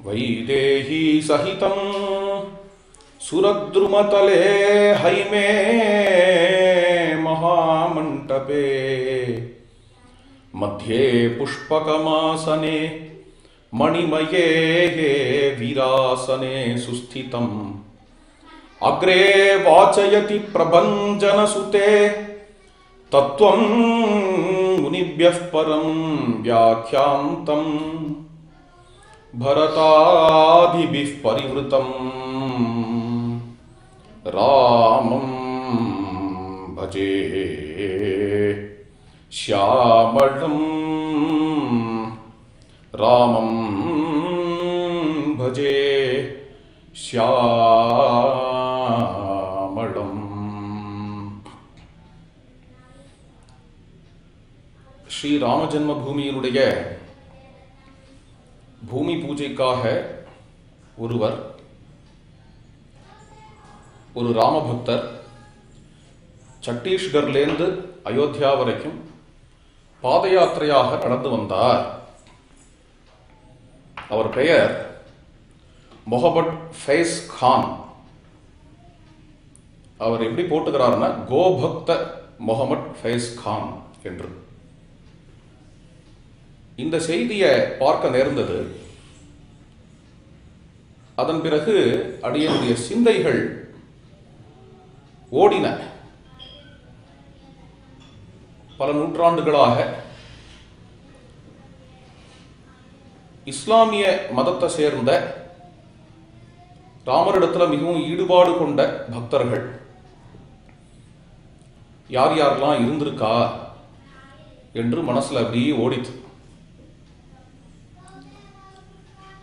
वैदेही सहितं सुरद्रुमतले हैमे महामण्टपे मध्ये पुष्पकमासने मणिमये वीरासने सुस्थितम् अग्रे वाचयति प्रभञ्जनसुते तत्त्वं मुनिभ्यः परं व्याख्यान्तम् भरतादिभिः परिवृतं रामं भजे श्यामलं रामं भजे श्यामलं। श्री राम जन्मभूमिயினுடைய பூமி பூஜைக்காக ஒரு ராமபக்தர் சத்தீஸ்கர்லேருந்து அயோத்தியா வரைக்கும் பாத யாத்திரையாக நடந்து வந்தார். அவர் பெயர் முகமது ஃபைஸ் கான். அவர் எப்படி போட்டுக்கிறார்னா கோபக்த முகமது ஃபைஸ் கான் என்று. இந்த செய்தியை பார்க்க நேர்ந்தது. அதன் பிறகு அடியனுடைய சிந்தைகள் ஓடின. பல நூற்றாண்டுகளாக இஸ்லாமிய மதத்தை சேர்ந்த ராமரிடத்தில் மிகவும் ஈடுபாடு கொண்ட பக்தர்கள் யார் யாரெல்லாம் இருந்திருக்கா என்று மனசுல அப்படியே ஓடித்து.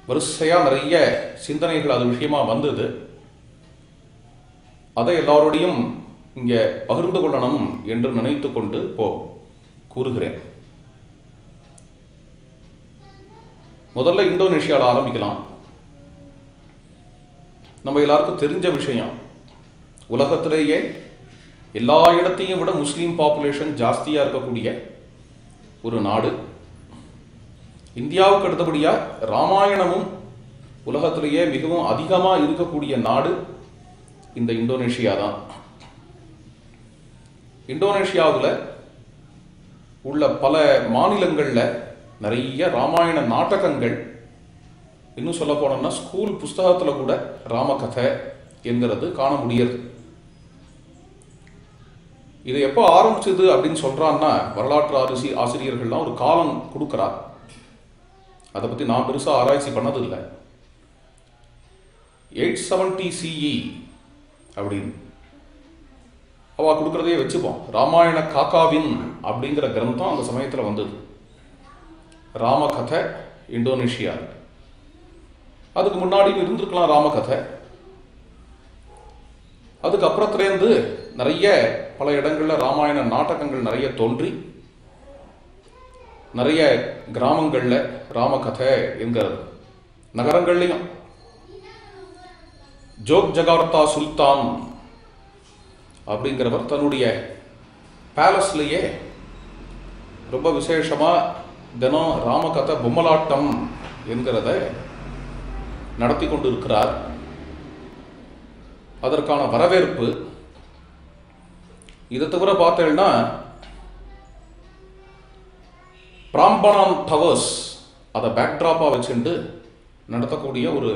வரிசையா நிறைய சிந்தனைகள் அது விஷயமா வந்தது. அதை எல்லாரோடையும் இங்க பகிர்ந்து கொள்ளணும் என்று நினைத்து கொண்டு கூறுகிறேன். முதல்ல இந்தோனேஷியாவில் ஆரம்பிக்கலாம். நம்ம எல்லாருக்கும் தெரிஞ்ச விஷயம், உலகத்திலேயே எல்லா இடத்தையும் விட முஸ்லீம் பாப்புலேஷன் ஜாஸ்தியா இருக்கக்கூடிய ஒரு நாடு. இந்தியாவுக்கு அடுத்தபடியா ராமாயணமும் உலகத்திலேயே மிகவும் அதிகமாக இருக்கக்கூடிய நாடு இந்த இந்தோனேஷியா தான். இந்தோனேஷியாவில் உள்ள பல மாநிலங்களில் நிறைய ராமாயண நாடகங்கள், இன்னும் சொல்ல போனோம்னா ஸ்கூல் புஸ்தகத்தில் கூட ராமகதை என்கிறது காண முடியாது. இது எப்போ ஆரம்பிச்சது அப்படின்னு சொல்றான்னா, வரலாற்று ஆசிரியர்கள்லாம் ஒரு காலம் கொடுக்கிறார். அதை பற்றி நான் பெருசாக ஆராய்ச்சி பண்ணதில்லை. 870 CE அப்படின்னு அவ கொடுக்கறதையே வச்சுப்போம். ராமாயண காக்காவின் அப்படிங்கிற கிரந்தம் அந்த சமயத்தில் வந்தது. ராமகதை இந்தோனேஷியா. அதுக்கு முன்னாடியும் இருந்திருக்கலாம் ராமகதை. அதுக்கு அப்புறத்துலேருந்து நிறைய பல இடங்களில் ராமாயண நாடகங்கள் நிறைய தோன்றி நிறைய கிராமங்களில் ராமகதை என்கிறது. நகரங்கள்லையும் ஜோக் ஜகார்த்தா சுல்தான் அப்படிங்கிறவர் தன்னுடைய பேலஸ்லேயே ரொம்ப விசேஷமா தினம் ராமகதை பொம்மலாட்டம் என்கிறத நடத்தி கொண்டு இருக்கிறார். அதற்கான வரவேற்பு. இதை தவிர பார்த்தேன்னா பிராம்பணம் டவர்ஸ் அதை பேக்ட்ராப்பாக வச்சுட்டு நடத்தக்கூடிய ஒரு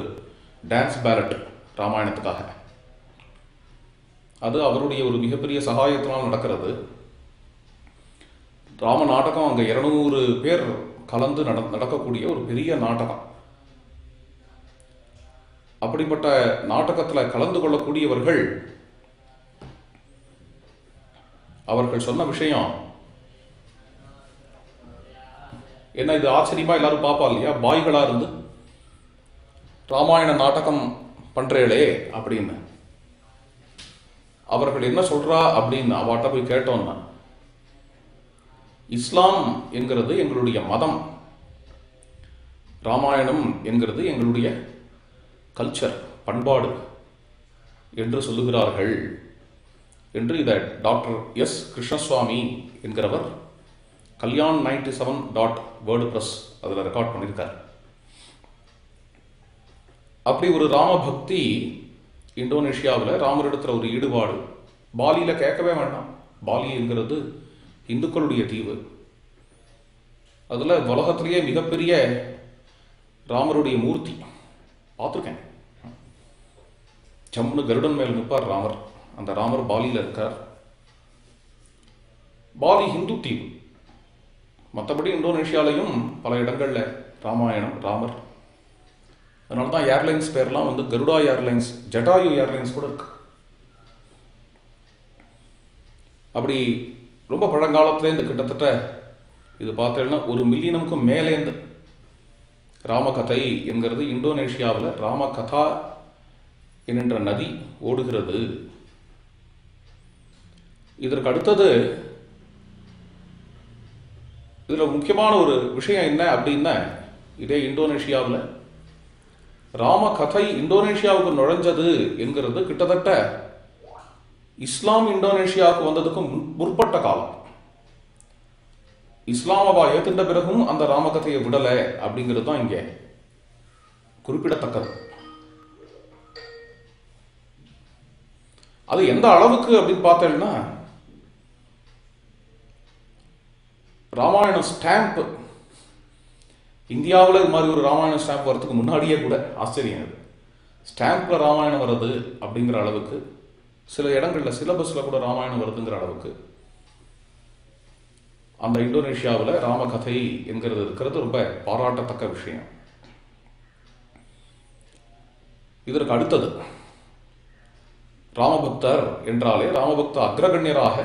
டான்ஸ் பேலட் ராமாயணத்துக்காக. அது அவருடைய ஒரு மிகப்பெரிய சகாயத்தினால் நடக்கிறது. ராம நாடகம் அங்கே 200 பேர் கலந்து நடக்கக்கூடிய ஒரு பெரிய நாடகம். அப்படிப்பட்ட நாடகத்தில் கலந்து கொள்ளக்கூடியவர்கள் அவர்கள் சொன்ன விஷயம் என்ன, இது ஆச்சரியமா எல்லாரும் பாப்பா இல்லையா, பாய்களா இருந்து ராமாயண நாடகம் பண்றேளே அப்படின்னு. அவர்கள் என்ன சொல்றா அப்படின்னு அவாட்ட போய் கேட்டோம்னா, இஸ்லாம் என்கிறது எங்களுடைய மதம், ராமாயணம் என்கிறது எங்களுடைய கல்ச்சர் பண்பாடு என்று சொல்லுகிறார்கள் என்று இதை டாக்டர் எஸ் கிருஷ்ணசுவாமி என்கிறவர் kalyan97.wordpress அதில் ரெக்கார்ட் பண்ணியிருக்கார். அப்படி ஒரு ராம பக்தி இந்தோனேஷியாவில் ராமரிடத்தில் ஒரு ஈடுபாடு. பாலியில் கேட்கவே வேண்டாம். பாலி என்கிறது இந்துக்களுடைய தீவு. அதில் உலகத்திலேயே மிகப்பெரிய ராமருடைய மூர்த்தி பார்த்துருக்கேன். ஜம்முன்னு கருடன் மேல் நிற்பார் ராமர். அந்த ராமர் பாலியில் இருக்கார். பாலி ஹிந்து தீவு. மற்றபடி இந்தோனேஷியாலையும் பல இடங்களில் ராமாயணம், ராமர். அதனால தான் ஏர்லைன்ஸ் பேர்லாம் வந்து கருடா ஏர்லைன்ஸ், ஜட்டாயு ஏர்லைன்ஸ் கூட இருக்கு. அப்படி ரொம்ப பழங்காலத்துலேருந்து கிட்டத்தட்ட இது பார்த்தீங்கன்னா 1 மில்லியனுக்கும் மேலேந்து ராமகதை என்கிறது இந்தோனேஷியாவில் ராமகதா என்கின்ற நதி ஓடுகிறது. இதற்கு அடுத்தது இதில் முக்கியமான ஒரு விஷயம் என்ன அப்படின்னா, இதே இந்தோனேஷியாவில் ராமகதை இந்தோனேஷியாவுக்கு நுழைஞ்சது என்கிறது கிட்டத்தட்ட இஸ்லாம் இந்தோனேஷியாவுக்கு வந்ததுக்கு முற்பட்ட காலம். இஸ்லாமவா ஏற்றுண்ட பிறகும் அந்த ராமகதையை விடலை அப்படிங்கிறது தான் இங்கே குறிப்பிடத்தக்கது. அது எந்த அளவுக்கு அப்படின்னு பார்த்தேன்னா, ராமாயணம் ஸ்டாம்ப் இந்தியாவில் இது மாதிரி ஒரு ராமாயண ஸ்டாம்ப் வரதுக்கு முன்னாடியே கூட ஆச்சரியம். அது ஸ்டாம்பில் ராமாயணம் வருது அப்படிங்கிற அளவுக்கு, சில இடங்களில் சிலபஸில் கூட ராமாயணம் வருதுங்கிற அளவுக்கு அந்த இந்தோனேஷியாவில் ராமகதை என்கிறது இருக்கிறது ரொம்ப பாராட்டத்தக்க விஷயம். இதற்கு அடுத்தது ராமபக்தர் என்றாலே ராமபக்த அக்ரகண்யராக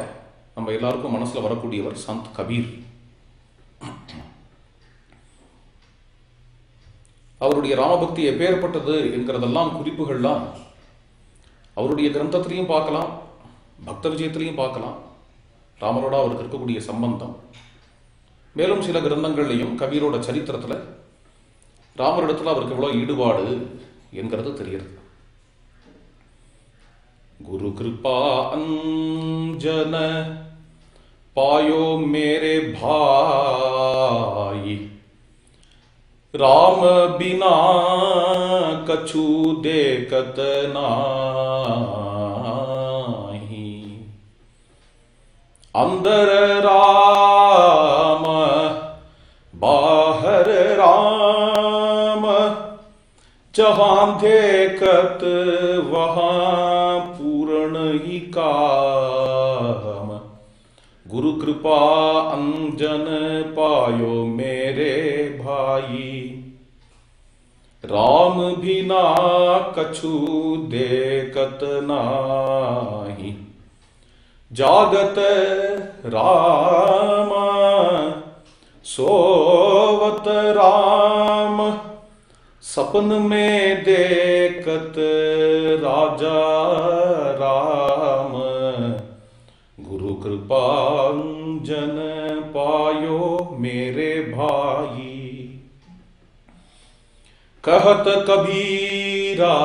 நம்ம எல்லாருக்கும் மனசில் வரக்கூடியவர் சந்த் கபீர். அவருடைய ராமபக்தி எப்பேற்பட்டது என்கிறதெல்லாம் குறிப்புகள்லாம் அவருடைய கிரந்தத்திலையும் பார்க்கலாம், பக்த விஜயத்திலையும் பார்க்கலாம். ராமரோட அவருக்கு இருக்கக்கூடிய சம்பந்தம், மேலும் சில கிரந்தங்கள்லையும் கபீரோட சரித்திரத்தில் ராமரிடத்தில் அவருக்கு எவ்வளோ ஈடுபாடு என்கிறது தெரிகிறது. குரு கிருபா அஞ்சன பாயோ மேரே பாய், राम बिना कछु देखत नाही, अंदर राम बाहर राम, जहां देखत वहां पूर्ण ही काम, गुरु कृपा अंजन पायो मेरे भाई, राम बिना कछु देखत नाही, जागत राम सोवत राम, सपन में देखत राजा राम, गुरु कृपांजन पायो मेरे भाई, कहत कबीरा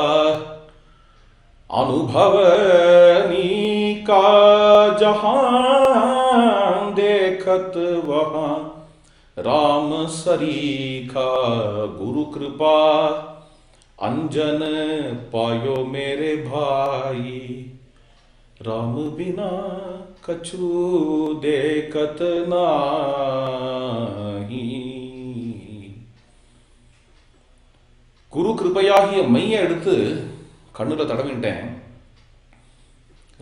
अनुभवनी का, जहां देखत वहां राम सरीखा, गुरु कृपा अंजन पायो मेरे भाई, राम बिना कछु देखत नाही. குரு கிருபையாகிய மையை எடுத்து கண்ணுல தடவிட்டேன்.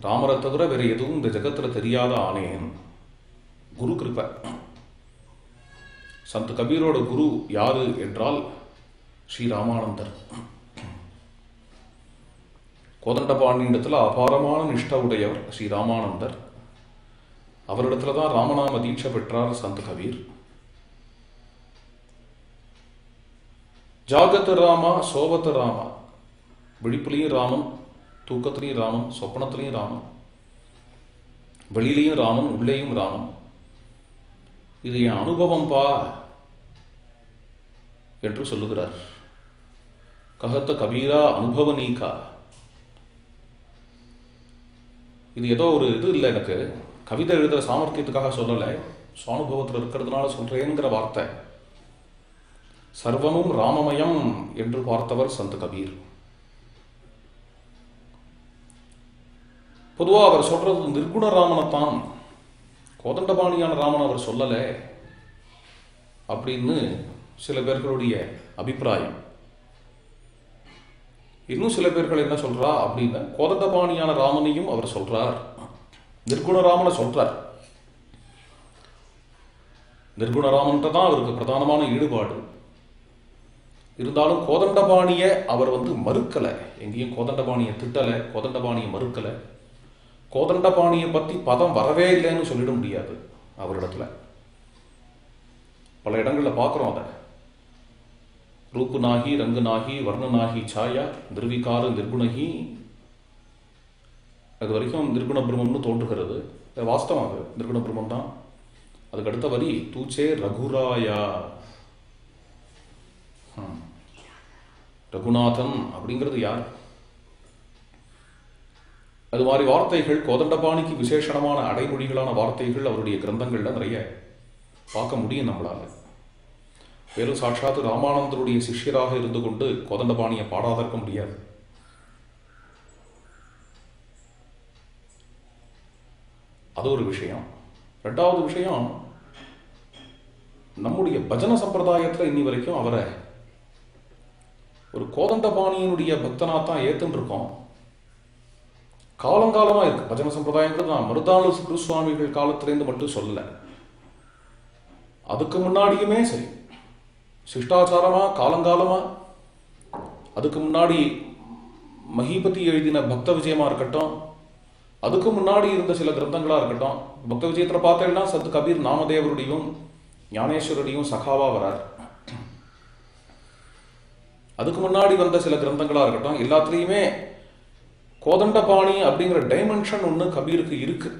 ராமரை தவிர வேற எதுவும் இந்த ஜகத்துல தெரியாத ஆனேன். குரு கிருபை. சந்த் கபீரோட குரு யாரு என்றால் ஸ்ரீ ராமானந்தர். கோதண்டபாண்டியிடத்தில் அபாரமான நிஷ்ட உடையவர் ஸ்ரீ ராமானந்தர். அவரிடத்துல தான் ராமநாம தீட்சை பெற்றார் சந்த் கபீர். ஜாகத் ராமா சோபத் ராமா, விழிப்புலையும் ராமன், தூக்கத்திலையும் ராமன், சொப்பனத்திலையும் ராமன், வெளியிலையும் ராமன், உள்ளேயும் ராமன். இது என் அனுபவம் பா என்று சொல்லுகிறார். கஹத்த கபீரா அனுபவனீகா. இது ஏதோ ஒரு இது இல்லை, எனக்கு கவிதை எழுதுகிற சாமர்த்தியத்துக்காக சொல்லலை, சுவானுபவத்தில் இருக்கிறதுனால சொல்கிறேங்கிற வார்த்தை. சர்வமும் ராமமயம் என்று பார்த்தவர் சந்த் கபீர். பொதுவாக அவர் சொல்றது நிர்குண ராமனைத்தான், கோதண்டபாணியான ராமன் அவர் சொல்லலை அப்படின்னு சில பேர்களுடைய அபிப்பிராயம். இன்னும் சில பேர்கள் என்ன சொல்றா அப்படின்னா, கோதண்டபாணியான ராமனையும் அவர் சொல்றார், நிர்குணராமனை சொல்றார். நிர்குணராமன்ட்ட தான் அவருக்கு பிரதானமான ஈடுபாடு. இருந்தாலும் கோதண்டபாணியை அவர் மறுக்கலை, எங்கேயும் கோதண்டபாணியை திட்டலை, கோதண்டபாணியை மறுக்கலை. கோதண்டபாணியை பற்றி பதம் வரவே இல்லைன்னு சொல்லிட முடியாது அவரிடத்துல. பல இடங்களில் பார்க்குறோம் அதை. ரூப்பு நாகி ரங்கு நாகி வர்ண நாகி சாயா நிர்விகார நிர்குணகி, அது வரைக்கும் நிர்குண பிரம்மம்னு தோன்றுகிறது. வாஸ்தவம், அது நிர்குண பிரம்மம் தான். அதுக்கு அடுத்த வரி தூச்சே ரகுராயா, ரகுநாதன் அப்படிங்கிறது யார்? அது மாதிரி வார்த்தைகள் கோதண்டபாணிக்கு விசேஷமான அடைமொழிகளான வார்த்தைகள் அவருடைய கிரந்தங்கள்ல நிறைய பார்க்க முடியும் நம்மளால. வெறும் சாட்சாத்து ராமானந்தருடைய சிஷ்யராக இருந்து கொண்டு கோதண்டபாணியை பாடாதற்க முடியாது. அது ஒரு விஷயம். ரெண்டாவது விஷயம், நம்முடைய பஜன சம்பிரதாயத்தில் இன்னி வரைக்கும் அவரை ஒரு கோதண்டபாணியினுடைய பக்தனாத்தான் ஏத்துன்னு இருக்கோம். காலங்காலமா இருக்கு பஜன சம்பிரதாயங்கிறது. நான் மருதாளு குருசுவாமிகள் காலத்திலேருந்து மட்டும் சொல்லல, அதுக்கு முன்னாடியுமே சரி, சிஷ்டாச்சாரமா காலங்காலமா. அதுக்கு முன்னாடி மகிபதி எழுதின பக்த விஜயமா இருக்கட்டும், அதுக்கு முன்னாடி இருந்த சில கிரந்தங்களா இருக்கட்டும். பக்த விஜயத்தில் பார்த்தேன்னா சத் கபீர் நாமதேவருடையும் ஞானேஸ்வரருடையும் சகாவா வரார். அதுக்கு முன்னாடி வந்த சில கிரந்தங்களா இருக்கட்டும், எல்லாத்துலேயுமே கோதண்டபாணி அப்படிங்கிற டைமென்ஷன் ஒன்று கபீருக்கு இருக்கு.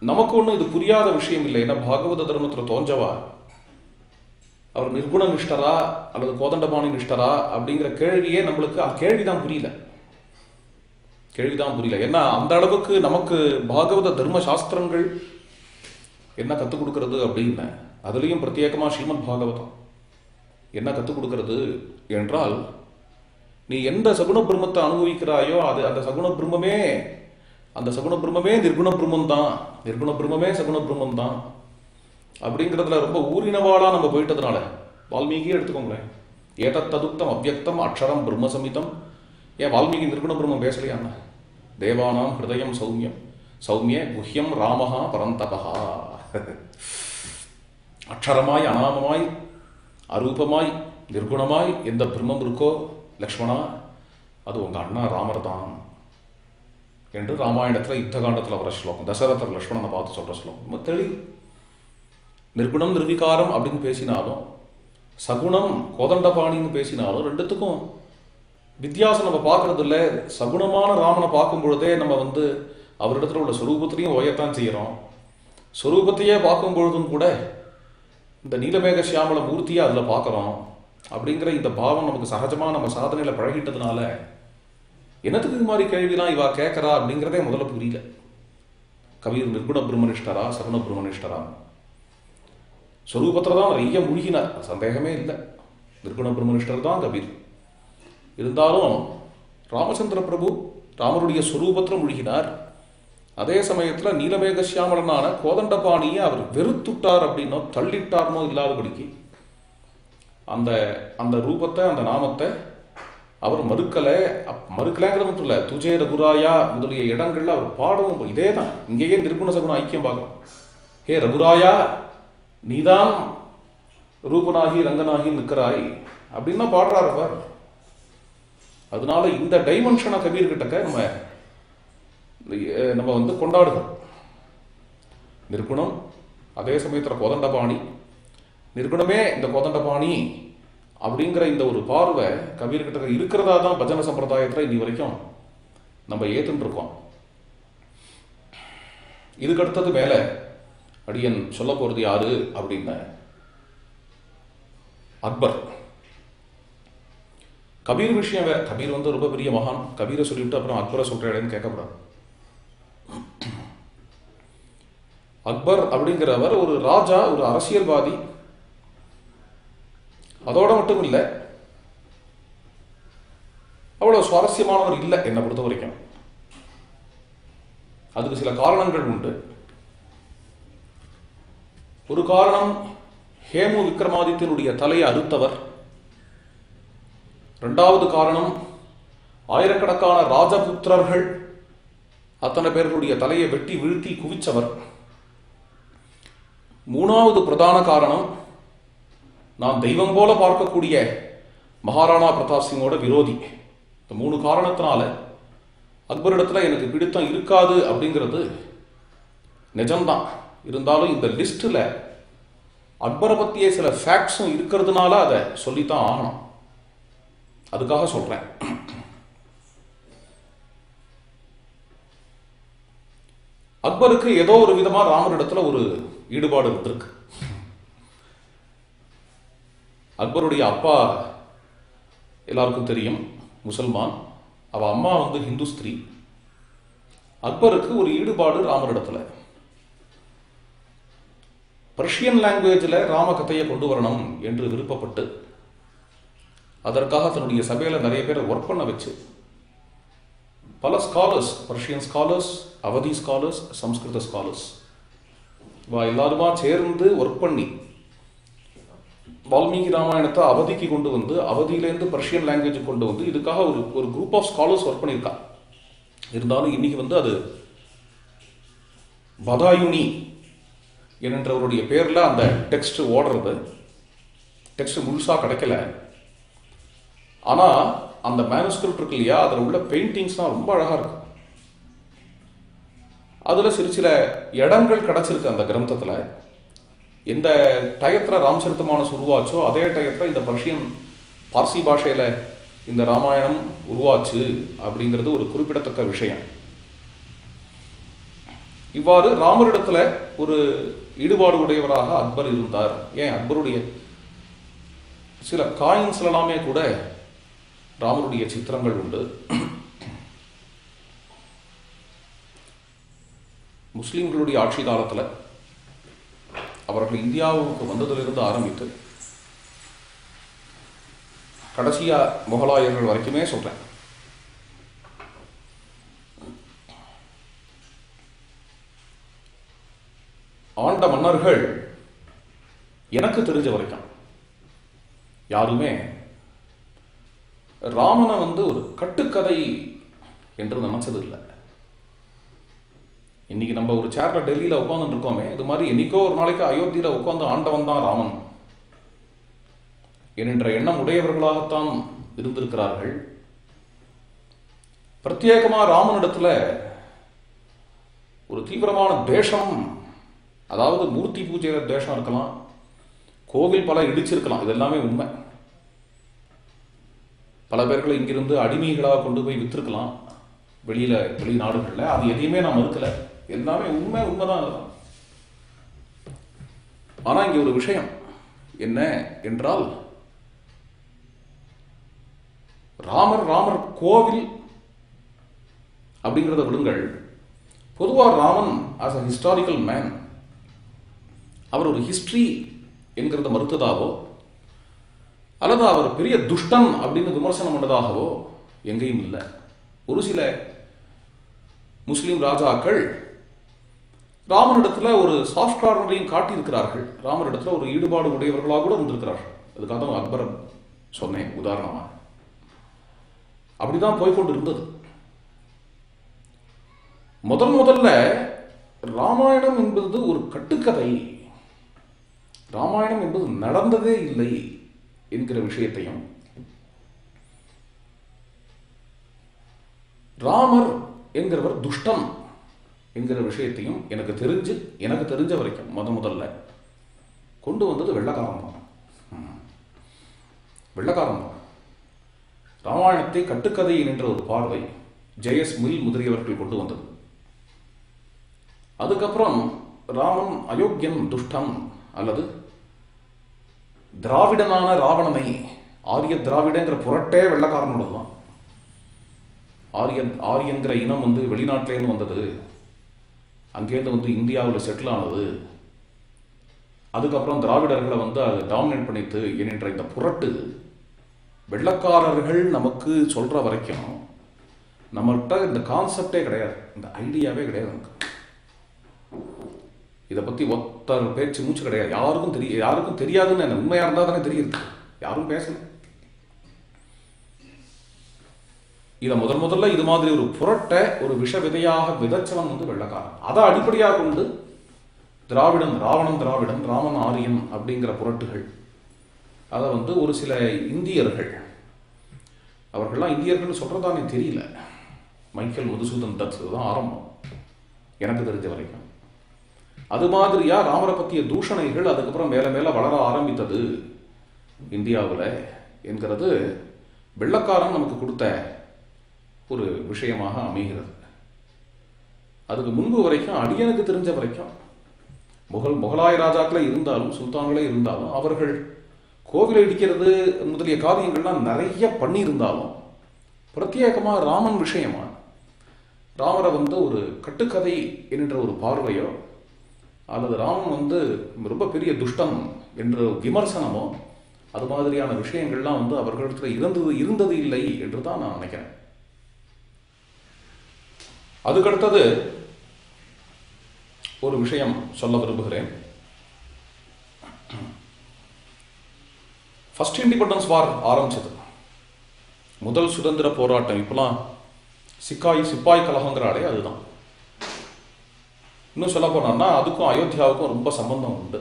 நமக்கு ஒன்றும் இது புரியாத விஷயம் இல்லை. ஏன்னா பாகவத தர்மத்தில் தோஞ்சவா அவர் நிர்குண நிஷ்டரா அல்லது கோதண்டபாணி நிஷ்டரா அப்படிங்கிற கேள்வியே நம்மளுக்கு கேள்விதான் புரியல. ஏன்னா அந்த அளவுக்கு நமக்கு பாகவத தர்ம சாஸ்திரங்கள் என்ன கற்றுக் கொடுக்கறது அப்படின்னு, அதுலேயும் பிரத்யேகமாக ஸ்ரீமத் பாகவதம் என்ன கற்றுக் கொடுக்கறது என்றால், நீ எந்த சகுண பிரம்மத்தை அனுபவிக்கிறாயோ அது அந்த சகுண பிரம்மே நிர்குண பிரம்மம் தான், நிர்குண பிரம்மே சகுண பிரம்மம் தான் அப்படிங்கிறதுல ரொம்ப ஊறினவாளா நம்ம போயிட்டதுனால, வால்மீகியே எடுத்துக்கோங்களேன், ஏதத்ததுக்தம் அவ்யக்தம் அக்ஷரம் பிரம்ம சமிதம். ஏன் வால்மீகி நிர்குண பிரம்மம் பேசலையாண்ணா? தேவானாம் ஹிருதயம் சௌமியம் சௌமிய குஹ்யம் ராமஹா பரந்தபஹா. அக்ஷரமாய் அநாமமாய் அரூபமாய் நிர்குணமாய் எந்த பிரம்மம் இருக்கோ லக்ஷ்மணா, அது உங்க அண்ணா ராமர் தான் என்று ராமாயணத்தில் யுத்த காண்டத்தில் வர ஸ்லோகம். தசரதர் லக்ஷ்மணனை பார்த்து சொல்ற ஸ்லோகம் தெளிவு. நிர்குணம் நிர்விகாரம் அப்படின்னு பேசினாலும், சகுணம் கோதண்டபாணின்னு பேசினாலும், ரெண்டுத்துக்கும் வித்தியாசம் நம்ம பார்க்கறது இல்லை. சகுணமான ராமனை பார்க்கும் பொழுதே நம்ம அவரிடத்துல உள்ள ஸ்வரூபத்திலையும் ஓயத்தான் செய்கிறோம். ஸ்வரூபத்தையே பார்க்கும் பொழுதும் கூட இந்த நீலமேக சியாமல மூர்த்தியை அதில் பார்க்குறோம். அப்படிங்கிற இந்த பாவம் நமக்கு சகஜமாக நம்ம சாதனையில் பழகிட்டதுனால என்னத்துக்கு இது மாதிரி கேள்விலாம் இவா கேட்கறா அப்படிங்கிறதே முதல்ல புரியல. கபீர் நிர்குண பிரம்மனிஷ்டரா சகுண பிரம்மனிஷ்டரா? ஸ்வரூபத்தில் தான் நிறைய மூழ்கினார், சந்தேகமே இல்லை. நிர்குண பிரம்மனிஷ்டர் தான் கபீர். இருந்தாலும் ராமச்சந்திர பிரபு ராமருடைய ஸ்வரூபத்தில் மூழ்கினார். அதே சமயத்தில் நீலமேக சியாமலனான கோதண்டபாணியை அவர் வெறுத்துட்டார் அப்படின்னோ தள்ளிட்டார்னோ இல்லாதபடிக்கு அந்த அந்த ரூபத்தை அந்த நாமத்தை அவர் மறுக்கலைங்கிறது மட்டும் இல்லை, துஜே ரகுராயா முதலிய இடங்கள்ல அவர் பாடவும் இதே தான். இங்கேயே நிர்குண சகுண ஐக்கியம் பார்க்கலாம். ஹே ரகுராயா, நீதான் ரூபனாகி ரங்கனாகி நிற்கிறாய் அப்படின்னு பாடுறாரு அவர். அதனால இந்த டைமென்ஷனை கபீர் கிட்டக்க நம்ம கொண்டாடுகிறோம். நிர்குணம், அதே சமயத்தில் கோதண்டபாணி, நிர்குணமே இந்த கோதண்டபாணி அப்படிங்கிற இந்த ஒரு பார்வை கபீர் கிட்ட இருக்கிறதா தான் பஜன சம்பிரதாயத்தில் இன்னி வரைக்கும் நம்ம ஏத்துட்டு இருக்கோம். இதுக்கு அடுத்தது மேல அடியன் சொல்ல போறது யாரு அப்படின்னா அக்பர். கபீர் விஷயம் வேற. கபீர் ரொம்ப பெரிய மகான். கபீரை சொல்லிவிட்டு அப்புறம் அக்பரை சொல்றேன்னு கேட்கக்கூடாது. அக்பர் அப்படிங்கிறவர் ஒரு ராஜா, ஒரு அரசியல்வாதி. அதோட மட்டும் இல்லை, அவ்வளவு சுவாரஸ்யமானவர் இல்லை என்னை பொறுத்த வரைக்கும். அதுக்கு சில காரணங்கள் உண்டு. ஒரு காரணம், ஹேமு விக்ரமாதித்யனுடைய தலையை அறுத்தவர். இரண்டாவது காரணம், ஆயிரக்கணக்கான ராஜபுத்திரர்கள் அத்தனை பேர்களுடைய தலையை வெட்டி வீழ்த்தி குவிச்சவர். மூணாவது பிரதான காரணம், நான் தெய்வம் போல பார்க்கக்கூடிய மகாராணா பிரதாப் சிங்கோட விரோதி. இந்த 3 காரணத்தினால அக்பரிடத்துல எனக்கு பிடித்தம் இருக்காது அப்படிங்கிறது நிஜம்தான். இருந்தாலும் இந்த லிஸ்ட்ல அக்பரை பற்றிய சில ஃபேக்ட்ஸும் இருக்கிறதுனால அதை சொல்லித்தான் ஆகணும். அதுக்காக சொல்றேன். அக்பருக்கு ஏதோ ஒரு விதமா ராமரிடத்துல ஒரு ஈடுபாடு இருந்திருக்கு. அக்பருடைய அப்பா எல்லாருக்கும் தெரியும், முசல்மான். அவ அம்மா ஹிந்து ஸ்திரீ. அக்பருக்கு ஒரு ஈடுபாடு ராமரிடத்துல. பர்ஷியன் லாங்குவேஜில் ராம கதையை கொண்டு வரணும் என்று விருப்பப்பட்டு அதற்காக தன்னுடைய சபையில் நிறைய பேரை ஒர்க் பண்ண வச்சு பல ஸ்காலர்ஸ், பர்ஷியன் ஸ்காலர்ஸ், அவதி ஸ்காலர்ஸ், சம்ஸ்கிருத ஸ்காலர்ஸ், எல்லாருமா சேர்ந்து ஒர்க் பண்ணி வால்மீகி ராமாயணத்தை அவதிக்கு கொண்டு வந்து, அவதியிலேருந்து பர்ஷியன் லாங்குவேஜ் கொண்டு வந்து, இதுக்காக ஒரு குரூப் ஆஃப் ஸ்காலர்ஸ் ஒர்க் பண்ணியிருக்கா. இருந்தாலும் இன்னைக்கு அது பதாயுனி என்கிறவருடைய பேரில் அந்த டெக்ஸ்ட் ஓடுறது. டெக்ஸ்ட் முழுசாக கிடைக்கல. ஆனால் அந்த மேனுஸ்கிரிப்ட் இருக்கு இல்லையா, அதில் உள்ள பெயிண்டிங்ஸ்லாம் ரொம்ப அழகாக இருக்கு. அதில் சில இடங்கள் கிடைச்சிருக்கு அந்த கிரந்தத்தில். எந்த டயத்தில் ராமசரித்தமானஸ் உருவாச்சோ அதே டயத்தில் இந்த பர்ஷியன் பார்சி பாஷையில் இந்த ராமாயணம் உருவாச்சு அப்படிங்கிறது ஒரு குறிப்பிடத்தக்க விஷயம். இவ்வாறு ராமரிடத்துல ஒரு ஈடுபாடு உடையவராக அக்பர் இருந்தார். ஏன், அக்பருடைய சில காயின்ஸ்ல எல்லாமே கூட ராமருடைய சித்திரங்கள் உண்டு. முஸ்லிம்களுடைய ஆட்சி காலத்தில் அவர்கள் இந்தியாவுக்கு வந்ததிலிருந்து ஆரம்பித்து கடைசியா முகலாயர்கள் வரைக்குமே சொல்றேன், ஆண்ட மன்னர்கள் எனக்கு தெரிஞ்ச வரைக்கும் யாருமே ராமனை ஒரு கட்டுக்கதை என்று நினைச்சது இல்லை. இன்னைக்கு நம்ம ஒரு சேர்ல டெல்லியில உட்கார்ந்து இருக்கோமே, இது மாதிரி என்னைக்கோ ஒரு நாளைக்கு அயோத்தியில உட்கார்ந்து ஆண்டவன் தான் ராமன் என்கின்ற எண்ணம் உடையவர்களாகத்தான் இருந்திருக்கிறார்கள். பிரத்யேகமா ராமனிடத்துல ஒரு தீவிரமான தேசம், அதாவது மூர்த்தி பூஜையில தேசம் இருக்கலாம், கோவில் பல இடிச்சிருக்கலாம், இது எல்லாமே உண்மை. பல பேர்களை இங்கிருந்து அடிமைகளாக கொண்டு போய் வித்திருக்கலாம் வெளிநாடுகள்ல. அது எதையுமே நான் மறுக்கல, எல்லாமே உண்மைதான். ஆனா இங்க ஒரு விஷயம் என்ன என்றால், ராமர் கோவில் அப்படிங்கிறத விடுங்கள். பொதுவா Raman as a historical man, அவர் ஒரு ஹிஸ்டரி என்கிறத மறுத்ததாகவோ அல்லது அவர் பெரிய துஷ்டன் அப்படின்னு விமர்சனம் பண்ணதாகவோ எங்கேயும் இல்லை. ஒரு சில முஸ்லிம் ராஜாக்கள் ராமனிடத்துல ஒரு சாஃப்ட் கார்னரையும் காட்டியிருக்கிறார்கள். ராமனிடத்துல ஒரு ஈடுபாடு உடையவர்களாக கூட இருந்திருக்கிறார்கள். அதுக்காக தான் அக்பர் சொன்னேன் உதாரணமா. அப்படிதான் போய்கொண்டு இருந்தது. முதல்ல ராமாயணம் என்பது ஒரு கட்டுக்கதை, ராமாயணம் என்பது நடந்ததே இல்லை என்கிற விஷயத்தையும், ராமர் என்கிறவர் துஷ்டம் என்கிற விஷயத்தையும் எனக்கு தெரிஞ்ச வரைக்கும் முதல்ல கொண்டு வந்தது வெள்ளக்காரன் தான். ராமாயணத்தை கட்டுக்கதை என்ற ஒரு பார்வை ஜெயஸ் மில் முதலியவர்கள் கொண்டு வந்தது. அதுக்கப்புறம் ராமன் அயோக்கியன், துஷ்டம் அல்லது திராவிடனான ராவணனை, ஆரிய திராவிடங்கிற புரட்டே வெள்ளக்காரனோட தான். ஆரியங்கிற இனம் வெளிநாட்டிலேருந்து வந்தது அங்கேருந்து வந்து இந்தியாவில் செட்டில் ஆனது, அதுக்கப்புறம் திராவிடர்களை வந்து அது டாமினேட் பண்ணிட்டு என்கின்ற இந்த புரட்டு வெள்ளக்காரர்கள் நமக்கு சொல்ற வரைக்கும் நம்மகிட்ட இந்த கான்செப்டே கிடையாது, இந்த ஐடியாவே கிடையாது. நமக்கு இதை பத்தி ஒத்தர் பேச்சு மூச்சு கிடையாது. யாருக்கும் தெரியாதுன்னு என்ன, உண்மையா இருந்தா தானே தெரியுது, யாரும் பேசல. இதை முதல்ல இது மாதிரி ஒரு புரட்டை ஒரு விஷ விதையாக விதைச்சவன் வந்து வெள்ளக்காரன். அதை அடிப்படையாக கொண்டு திராவிடம், திராவிடன், ராமன் ஆரியன் அப்படிங்கிற புரட்டுகள், அதை வந்து ஒரு சில இந்தியர்கள், அவர்கள்லாம் இந்தியர்கள் சொல்றதானே தெரியல, மைக்கேல் மதுசூதன் தத் தான் ஆரம்பம் எனக்கு தெரிஞ்ச வரைக்கும். அது மாதிரியா ராமரை பற்றிய தூஷணைகள் அதுக்கப்புறம் மேல மேல வளர ஆரம்பித்தது இந்தியாவில் என்கிறது வெள்ளக்காரன் நமக்கு கொடுத்த ஒரு விஷயமாக அமைகிறது. அதுக்கு முன்பு வரைக்கும் அடியனுக்கு தெரிஞ்ச வரைக்கும் முகலாய ராஜாக்களே இருந்தாலும் சுல்தான்களே இருந்தாலும் அவர்கள் கோவிலை இடிக்கிறது முதலிய காரியங்கள்லாம் நிறைய பண்ணியிருந்தாலும் பிரத்யேகமாக ராமன் விஷயமா ராமரை வந்து ஒரு கட்டுக்கதை என்கின்ற ஒரு பார்வையோ அல்லது ராமன் வந்து ரொம்ப பெரிய துஷ்டன் என்ற விமர்சனமோ அது மாதிரியான விஷயங்கள்லாம் வந்து அவர்களிடத்தில் இருந்தது இல்லை என்று தான் நான் நினைக்கிறேன். அதுக்கடுத்தது ஒரு விஷயம் சொல்ல விரும்புகிறேன். ஃபர்ஸ்ட் இண்டிபெண்டன்ஸ் வார் ஆரம்பிச்சது, முதல் சுதந்திர போராட்டம், இப்பெல்லாம் சிப்பாய் கலகங்கிறாலே அதுதான். இன்னும் சொல்ல போனா அதுக்கும் அயோத்தியாவுக்கும் ரொம்ப சம்பந்தம் உண்டு.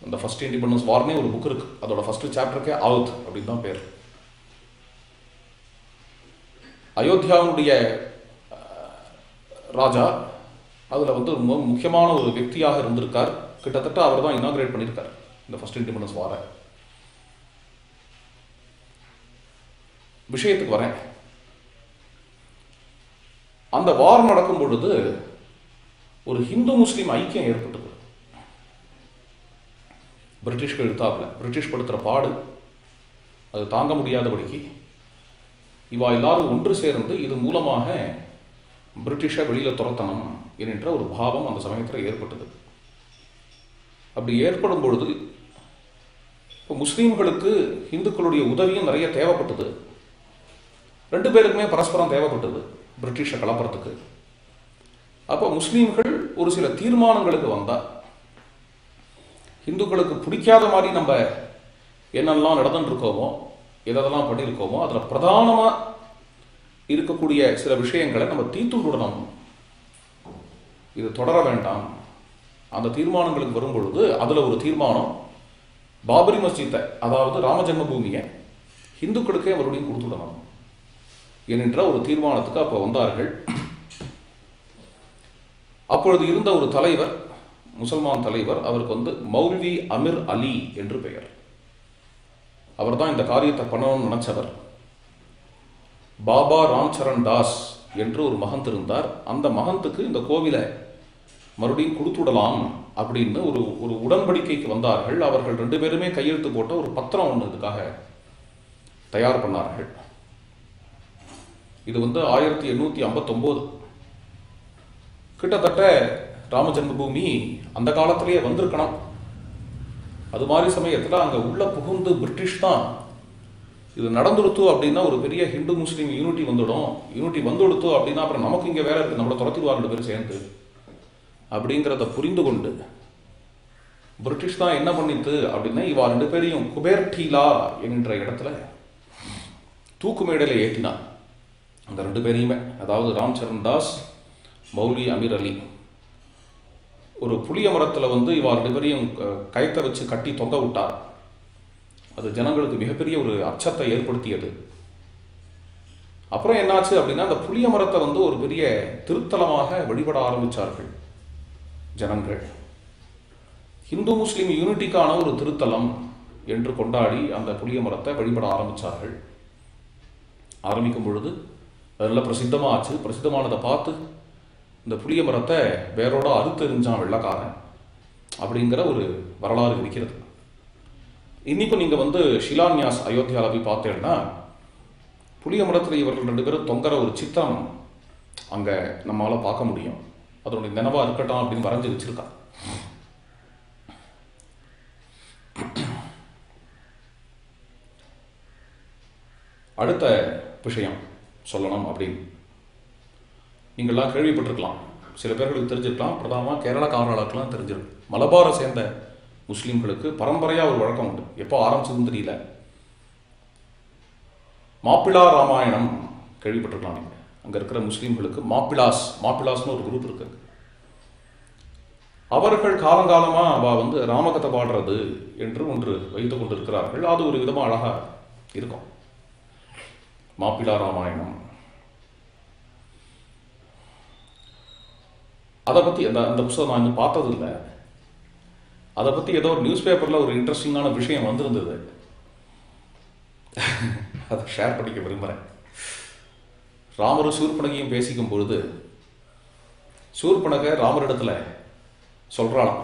அந்த ஃபர்ஸ்ட் இண்டிபெண்டன்ஸ் வார்னே ஒரு புக் இருக்கு, அதோட ஃபர்ஸ்ட் சாப்டருக்கே ஆவுத் அப்படின்னு தான் பேர். அயோத்தியாவுடைய ராஜா அதுல வந்து ரொம்ப முக்கியமான ஒரு వ్యక్తిயாக இருந்திருக்கார். கிட்டத்தட்ட அவர் தான் இனாகிரேட் பண்ணியிருக்கார் இந்த ஃபர்ஸ்ட் இண்டிபெண்டன்ஸ் வாரை. விஷயத்துக்கு வரேன். அந்த வார் நடக்கும் பொழுது ஒரு ஹிந்து முஸ்லீம் ஐக்கியம் ஏற்பட்டது. பிரிட்டிஷ்கள் எடுத்தாப்புல பிரிட்டிஷ் படுத்துற பாடு அது தாங்க முடியாதபடிக்கு இவா எல்லாரும் ஒன்று சேர்ந்து இது மூலமாக பிரிட்டிஷை வெளியில துரத்தணும் என்கின்ற ஒரு பாவம் அந்த சமயத்தில் ஏற்பட்டது. அப்படி ஏற்படும் பொழுது இப்போ முஸ்லீம்களுக்கு இந்துக்களுடைய உதவியும் நிறைய தேவைப்பட்டது. ரெண்டு பேருக்குமே பரஸ்பரம் தேவைப்பட்டது பிரிட்டிஷை கலப்புறதுக்கு. அப்போ முஸ்லீம்கள் ஒரு சில தீர்மானங்களுக்கு வந்தா இந்துக்களுக்கு பிடிக்காத மாதிரி நம்ம என்னெல்லாம் நடந்துட்டு இருக்கோமோ எதெல்லாம் பண்ணியிருக்கோமோ அதில் பிரதானமாக இருக்கக்கூடிய சில விஷயங்களை நம்ம தீர்த்து விடணும், இது தொடர வேண்டாம். அந்த தீர்மானங்களுக்கு வரும்பொழுது அதில் ஒரு தீர்மானம் பாபரி மஸ்ஜித்தை, அதாவது ராம ஜென்மபூமியை இந்துக்களுக்கே மறுபடியும் கொடுத்துடணும் என்கின்ற ஒரு தீர்மானத்துக்கு அப்போ வந்தார்கள். அப்பொழுது இருந்த ஒரு தலைவர், முசல்மான் தலைவர், அவருக்கு வந்து மௌல்வி அமீர் அலி என்று பெயர். அவர் தான் இந்த காரியத்தை பண்ணணும்னு நினைச்சவர். பாபா ராம்சரண் தாஸ் என்று ஒரு மகந்த் இருந்தார். அந்த மகந்துக்கு இந்த கோவிலை மறுபடியும் கொடுத்துடலாம் அப்படின்னு ஒரு உடன்படிக்கைக்கு வந்தார்கள். அவர்கள் ரெண்டு பேருமே கையெழுத்து போட்ட ஒரு பத்திரம் ஒன்று இதுக்காக தயார் பண்ணார்கள். இது வந்து 1859. கிட்டத்தட்ட ராம ஜென்மபூமி அந்த காலத்திலேயே வந்திருக்கணும். அது மாதிரி சமயத்தில் அங்கே உள்ள புகுந்து பிரிட்டிஷ் தான் இது நடந்துடுத்து அப்படின்னா ஒரு பெரிய ஹிந்து முஸ்லீம் யூனிட்டி வந்துடும். யூனிட்டி வந்துடுத்து அப்படின்னா அப்புறம் நமக்கு இங்கே வேலை இருக்குது, நம்மளை துரத்திடுவார் ரெண்டு பேரும் சேர்ந்து அப்படிங்கிறத புரிந்து கொண்டு பிரிட்டிஷ் தான் என்ன பண்ணிட்டு அப்படின்னா இவா ரெண்டு பேரையும் குபேர்டீலா என்கின்ற இடத்துல தூக்கு மேடையில் ஏற்றினார். அந்த ரெண்டு பேரையுமே, அதாவது ராம்சரண் தாஸ், மௌல்வி அமீர் அலி, ஒரு புளிய மரத்தில் வந்து இவா ரெண்டு பேரையும் கயத்தை வச்சு கட்டி தொங்க விட்டார். அது ஜனங்களுக்கு மிகப்பெரிய ஒரு அச்சத்தை ஏற்படுத்தியது. அப்புறம் என்னாச்சு அப்படின்னா அந்த புளிய மரத்தை வந்து ஒரு பெரிய திருத்தலமாக வழிபட ஆரம்பித்தார்கள் ஜனங்கள். ஹிந்து முஸ்லீம் யூனிட்டிக்கான ஒரு திருத்தலம் என்று கொண்டாடி அந்த புளிய மரத்தை வழிபட ஆரம்பித்தார்கள். ஆரம்பிக்கும் பொழுது அது நல்ல பிரசித்தமாக ஆச்சு. பிரசித்தமானதை பார்த்து இந்த புளிய மரத்தை வேரோட அறுத்தெறிஞ்சான் வெள்ளக்காரன் அப்படிங்கிற ஒரு வரலாறு இருக்கிறது. இன்னைக்கும் நீங்கள் வந்து ஷிலான்யாஸ் அயோத்தியாவில் போய் பார்த்தேன்னா புளிய மரத்தில் இவர்கள் ரெண்டு பேரும் தொங்குற ஒரு சித்திரம் அங்கே நம்மளால் பார்க்க முடியும். அதனுடைய நினைவா இருக்கட்டும் அப்படின்னு வரைஞ்சி வச்சிருக்கா. அடுத்த விஷயம் சொல்லணும் அப்படின்னு நீங்கள்லாம் கேள்விப்பட்டிருக்கலாம், சில பேர்களுக்கு தெரிஞ்சிருக்கலாம், பிரதானமாக கேரளக்காரர்களுக்கெல்லாம் தெரிஞ்சிருக்கு. மலபாரை சேர்ந்த முஸ்லீம்களுக்கு பரம்பரையாக ஒரு வழக்கம் உண்டு, எப்போ ஆரம்பிச்சதுன்னு தெரியல. மாப்பிளா ராமாயணம் கேள்விப்பட்டிருக்கலாம் நீங்கள். அங்கே இருக்கிற முஸ்லீம்களுக்கு மாப்பிளாஸ்னு ஒரு குரூப் இருக்கு. அவர்கள் காலங்காலமாக அவள் ராமகதை பாடுறது என்று ஒன்று வைத்து கொண்டு இருக்கிறார்கள். அது ஒரு விதமாக அழகாக இருக்கும். மாப்பிளா ராமாயணம் அதை பற்றி அந்த புத்தகம் நான் இன்னும் பார்த்ததில்லை. அதை பற்றி ஏதோ ஒரு நியூஸ் பேப்பரில் ஒரு இன்ட்ரெஸ்டிங்கான விஷயம் வந்திருந்தது, அதை ஷேர் பண்ணிக்க விரும்புகிறேன். ராமரும் சூர்பனகையும் பேசிக்கும் பொழுது சூர்பனகை ராமரிடத்தில் சொல்கிறாளாம்,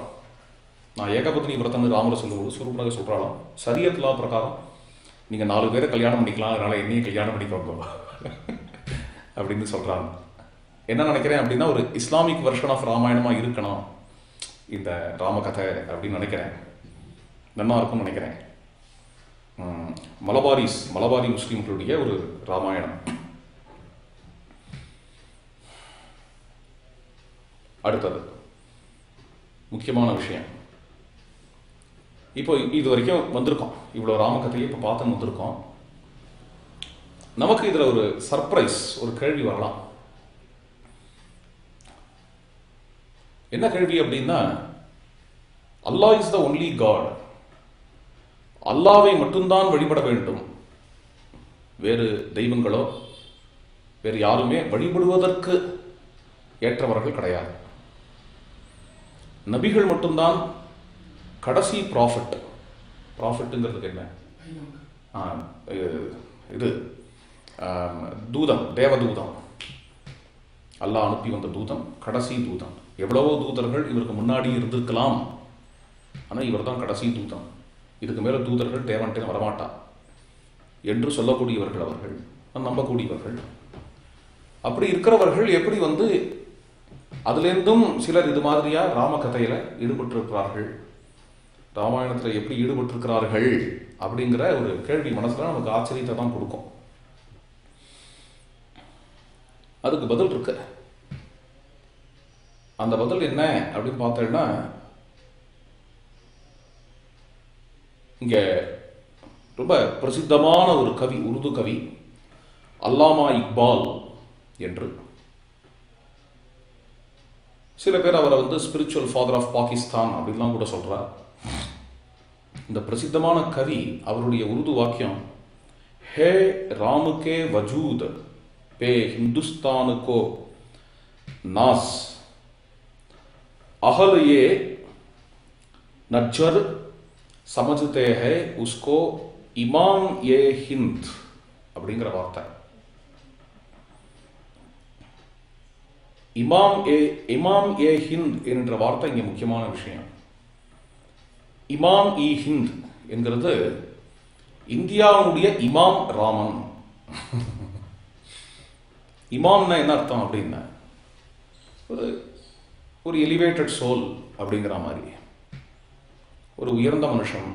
நான் ஏகபத்னி விரதம்னு ராமரை சொல்லும்போது சூர்பனகை சொல்கிறாளாம், சரியத்லா பிரகாரம் நீங்கள் 4 பேரை கல்யாணம் பண்ணிக்கலாம், அதனால் என்னையும் கல்யாணம் பண்ணிக்கோங்க அப்படின்னு சொல்கிறாங்க. என்ன நினைக்கிறேன் அப்படின்னா, ஒரு இஸ்லாமிக் வெர்ஷன் ஆஃப் ராமாயணமாக இருக்கணும் இந்த ராமகதை அப்படின்னு நினைக்கிறேன். நல்லா இருக்கும்னு நினைக்கிறேன். மலபாரி முஸ்லீம்களுடைய ஒரு ராமாயணம். அடுத்தது முக்கியமான விஷயம், இப்போ இது வரைக்கும் வந்திருக்கோம், இவ்வளோ ராமகதையை இப்போ பார்த்து வந்திருக்கோம். நமக்கு இதில் ஒரு சர்ப்ரைஸ், ஒரு கேள்வி வரலாம். என்ன கேள்வி அப்படின்னா, அல்லாஹ் இஸ் த ஒன்லி காட், அல்லாவை மட்டும்தான் வழிபட வேண்டும், வேறு தெய்வங்களோ வேறு யாருமே வழிபடுவதற்கு ஏற்றவர்கள் கிடையாது. நபிகள் மட்டும்தான் கடைசி ப்ராஃபிட்டுங்கிறதுக்கு என்ன, இது தூதம், தேவதூதம், அல்லாஹ் அனுப்பி வந்த தூதம், கடைசி தூதம். எவ்வளவோ தூதர்கள் இவருக்கு முன்னாடி இருந்திருக்கலாம், ஆனால் இவர் தான் கடைசி தூதம், இதுக்கு மேலே தூதர்கள் தேவன்ட்டே வரமாட்டா என்று சொல்லக்கூடியவர்கள், அவர்கள் நம்பக்கூடியவர்கள். அப்படி இருக்கிறவர்கள் எப்படி அதுலேருந்தும் சிலர் இது மாதிரியா ராமகதையில் ஈடுபட்டிருக்கிறார்கள், ராமாயணத்தில் எப்படி ஈடுபட்டிருக்கிறார்கள் அப்படிங்கிற ஒரு கேள்வி மனசில் நமக்கு ஆச்சரியத்தை தான் கொடுக்கும். அதுக்கு பதில் இருக்கு. அந்த பதில் என்ன அப்படின்னு பார்த்தோம்னா, இங்க ரொம்ப பிரசித்தமான ஒரு கவி, உருது கவி அல்லாமா இக்பால் என்று, சில பேர் அவரை ஸ்பிரிச்சுவல் ஃபாதர் ஆஃப் பாகிஸ்தான் அப்படின்லாம் கூட சொல்றார். இந்த பிரசித்தமான கவி, அவருடைய உருது வாக்கியம், ஹே ராமுகே வஜூத் पे हिंदुस्तान को नास अहल ये नज्जर समझते हैं उसको इमाम ये हिंद அப்படிங்கிற வார்த்தை. இமாம் ஏ ஹிந்த் என்ற வார்த்தை இங்கே முக்கியமான விஷயம். இமாம் இ ஹிந்த் என்கிறது இந்தியாவுடைய இமாம் ராமன். இமாம்னா என்ன அர்த்தம் அப்படின்னா, ஒரு எலிவேட்டட் சோல் அப்படிங்கிற மாதிரி, ஒரு உயர்ந்த மனுஷன்,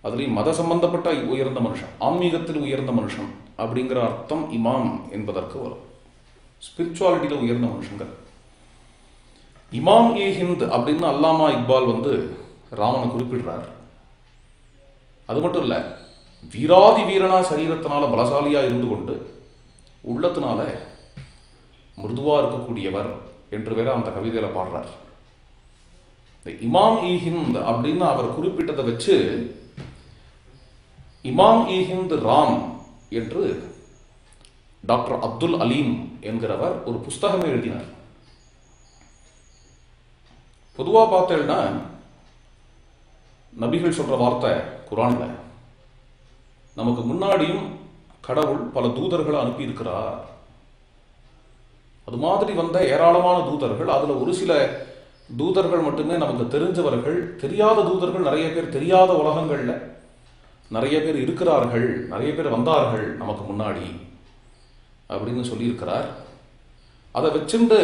அதுலேயும் மத சம்பந்தப்பட்ட உயர்ந்த மனுஷன், ஆன்மீகத்தில் உயர்ந்த மனுஷன் அப்படிங்கிற அர்த்தம் இமாம் என்பதற்கு வரும். ஸ்பிரிச்சுவாலிட்டியில் உயர்ந்த மனுஷங்கள். இமாம் ஏ ஹிந்த் அப்படின்னு அல்லாமா இக்பால் ராமனை குறிப்பிடுறார். அது மட்டும் இல்லை, வீராதி வீரனா சரீரத்தினால பலசாலியா இருந்து கொண்டு உள்ளத்தினால மிருதுவா இருக்கக்கூடியவர் என்று வேற அந்த கவிதையில பாடுறார். இமாம் இ ஹிந்த் அப்படின்னு அவர் குறிப்பிட்டதை வச்சு இமாம் இ ஹிந்த் ராம் என்று டாக்டர் அப்துல் அலீம் என்கிறவர் ஒரு புஸ்தகமே எழுதினார். பொதுவா பார்த்தேன்னா நபிகள் சொல்ற வார்த்தை குரான்ல, நமக்கு முன்னாடியும் கடவுள் பல தூதர்களை அனுப்பி இருக்கிறார். அது மாதிரி வந்த ஏராளமான தூதர்கள், அதுல ஒரு சில தூதர்கள் மட்டுமே நமக்கு தெரிஞ்சவர்கள், தெரியாத தூதர்கள் நிறைய பேர், தெரியாத உலகங்கள்ல நிறைய பேர் இருக்கிறார்கள், நிறைய பேர் வந்தார்கள் நமக்கு முன்னாடி அப்படின்னு சொல்லியிருக்கிறார். அதை வச்சுண்டு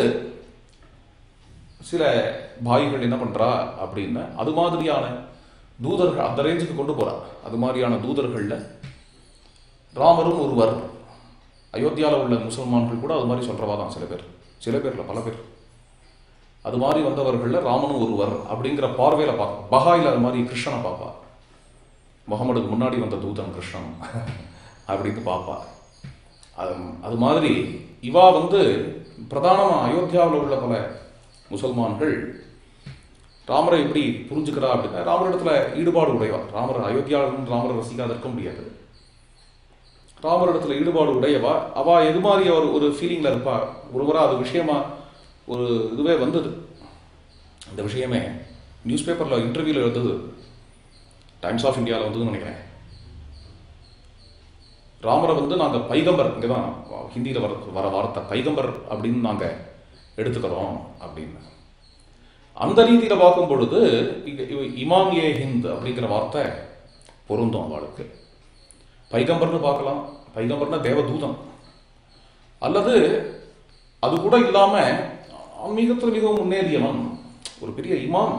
சில பாய்கள் என்ன பண்றா அப்படின்னா அது மாதிரியான தூதர்கள் அந்த ரேஞ்சுக்கு கொண்டு போறா. அது மாதிரியான தூதர்கள்ல ராமரும் ஒருவர். அயோத்தியாவில் உள்ள முசல்மான்கள் கூட அது மாதிரி சொல்றவா தான் சில பேர்ல பல பேர். அது மாதிரி வந்தவர்கள்ல ராமனும் ஒருவர் அப்படிங்கிற பார்வையில பார்ப்பா. பஹாயில் அது மாதிரி கிருஷ்ணனை பார்ப்பா. முகமதுக்கு முன்னாடி வந்த தூதன் கிருஷ்ணன் அப்படின்னு பார்ப்பா. அது மாதிரி இவா பிரதானமாக அயோத்தியாவில் உள்ள பல முசல்மான்கள் ராமரை எப்படி புரிஞ்சுக்கிறா அப்படின்னா ராமரிடத்துல ஈடுபாடு உடையவா. அயோத்தியாவில் ராமரை ரசிக்காத இருக்க முடியாது. ராமரிடத்துல ஈடுபாடு உடையவா. அவ எது மாதிரி ஒரு ஃபீலிங்ல இருப்பா. ஒருவரா அது விஷயமா ஒரு இதுவே வந்தது. இந்த விஷயமே நியூஸ் பேப்பர்ல இன்டர்வியூல எழுந்தது. டைம்ஸ் ஆஃப் இந்தியாவில் வந்ததுன்னு நினைக்கிறேன். ராமரை நாங்கள் பைகம்பர், இங்கே தான் ஹிந்தியில் வர வார்த்தை பைகம்பர் அப்படின்னு நாங்கள் எடுத்துக்கிறோம் அப்படின்னு. அந்த ரீதியில் பார்க்கும் பொழுது இமாம் ஏ ஹிந்த் அப்படிங்கிற வார்த்தை பொருந்தும் அவளுக்கு. பைகம்பர்னு பார்க்கலாம். பைகம்பர்னா தேவதூதன். அல்லது அது கூட இல்லாமல் ஆன்மீகத்தில் மிகவும் முன்னேறியவன், ஒரு பெரிய இமாம்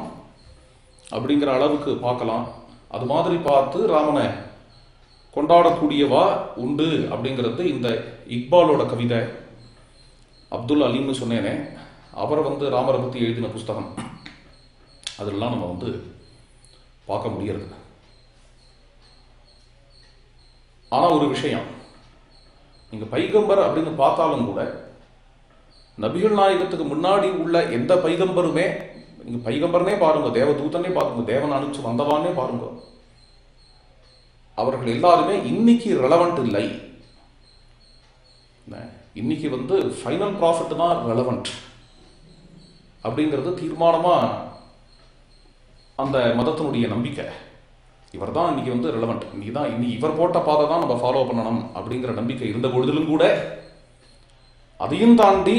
அப்படிங்கிற அளவுக்கு பார்க்கலாம். அது மாதிரி பார்த்து ராமனை கொண்டாடக்கூடியவா உண்டு அப்படிங்கிறது இந்த இக்பாலோட கவிதை. அப்துல் அலீம்னு சொன்னேனே, அவர் ராமரை பற்றி எழுதின புஸ்தகம். அதெல்லாம் நம்ம பார்க்க முடியறது. ஆனால் ஒரு விஷயம், நீங்கள் பைகம்பர் அப்படின்னு பார்த்தாலும் கூட நபிகள் நாயகத்துக்கு முன்னாடி உள்ள எந்த பைகம்பருமே, நீங்கள் பைகம்பர்னே பாருங்க, தேவதூதனே பாருங்க, தேவன் அனுப்பிச்சு வந்தவானே பாருங்க, அவர்கள் எல்லாருமே இன்னைக்கு ரெலவெண்ட் இல்லை. இன்னைக்கு ஃபைனல் ப்ராஃபிட் தான் ரெலவெண்ட் அப்படிங்கிறது தீர்மானமா அந்த மதத்தினுடைய நம்பிக்கை. இவர் தான் இன்னைக்கு ரெலவெண்ட், இன்னைக்கு இவர் போட்ட பாதை தான் நம்ம ஃபாலோ பண்ணணும் அப்படிங்கிற நம்பிக்கை இருந்த பொழுதிலும் கூட அதையும் தாண்டி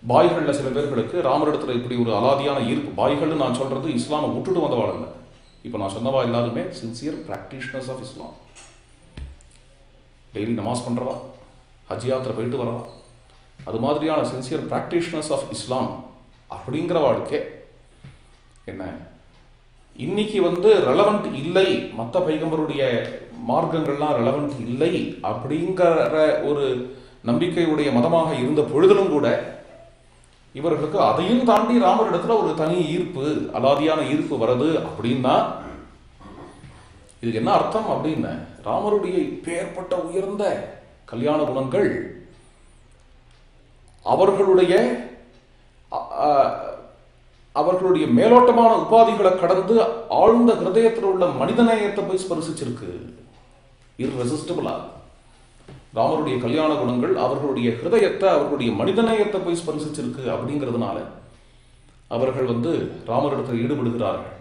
பாய்கள்ல சில பேர்களுக்கு ராமரிடத்துல இப்படி ஒரு அலாதியான ஈர்ப்பு. பாய்கள் நான் சொல்றது இஸ்லாமை விட்டுட்டு வந்தவாள் இல்லை. இப்போ நான் சொன்னவா எல்லாருமே sincere practitioners of Islam. Daily நமாஸ் பண்றவா, ஹஜ் யாத்திரை போயிட்டு வரவா, அது மாதிரியான சின்சியர் பிராக்டிஷனர்ஸ் ஆஃப் இஸ்லாம் அப்படிங்கிறவாளுக்கே என்ன இன்னைக்கு ரெலவெண்ட் இல்லை, மற்ற பைகம்பருடைய மார்க்கங்கள்லாம் ரெலவெண்ட் இல்லை அப்படிங்கிற ஒரு நம்பிக்கையுடைய மதமாக இருந்த பொழுதிலும் கூட இவர்களுக்கு அதையும் தாண்டி ராமரிடத்துல ஒரு தனி ஈர்ப்பு, அலாதியான ஈர்ப்பு வருது. அப்படின்னா இதுக்கு என்ன அர்த்தம் அப்படின்னா, ராமருடைய இப்பேற்பட்ட உயர்ந்த கல்யாண குணங்கள் அவர்களுடைய மேலோட்டமான உபாதிகளை கடந்து ஆழ்ந்த ஹிருதயத்தில் உள்ள மனிதநேயத்தை போய் ஸ்பரிசிச்சிருக்கு. இர்ரெசிஸ்டிபிளா ராமருடைய கல்யாண குணங்கள் அவர்களுடைய ஹிருதயத்தை, அவர்களுடைய மனிதநேயத்தை போய் ஸ்பரிசிச்சிருக்கு. அப்படிங்கிறதுனால அவர்கள் ராமரிடத்தில் ஈடுபடுகிறார்கள்.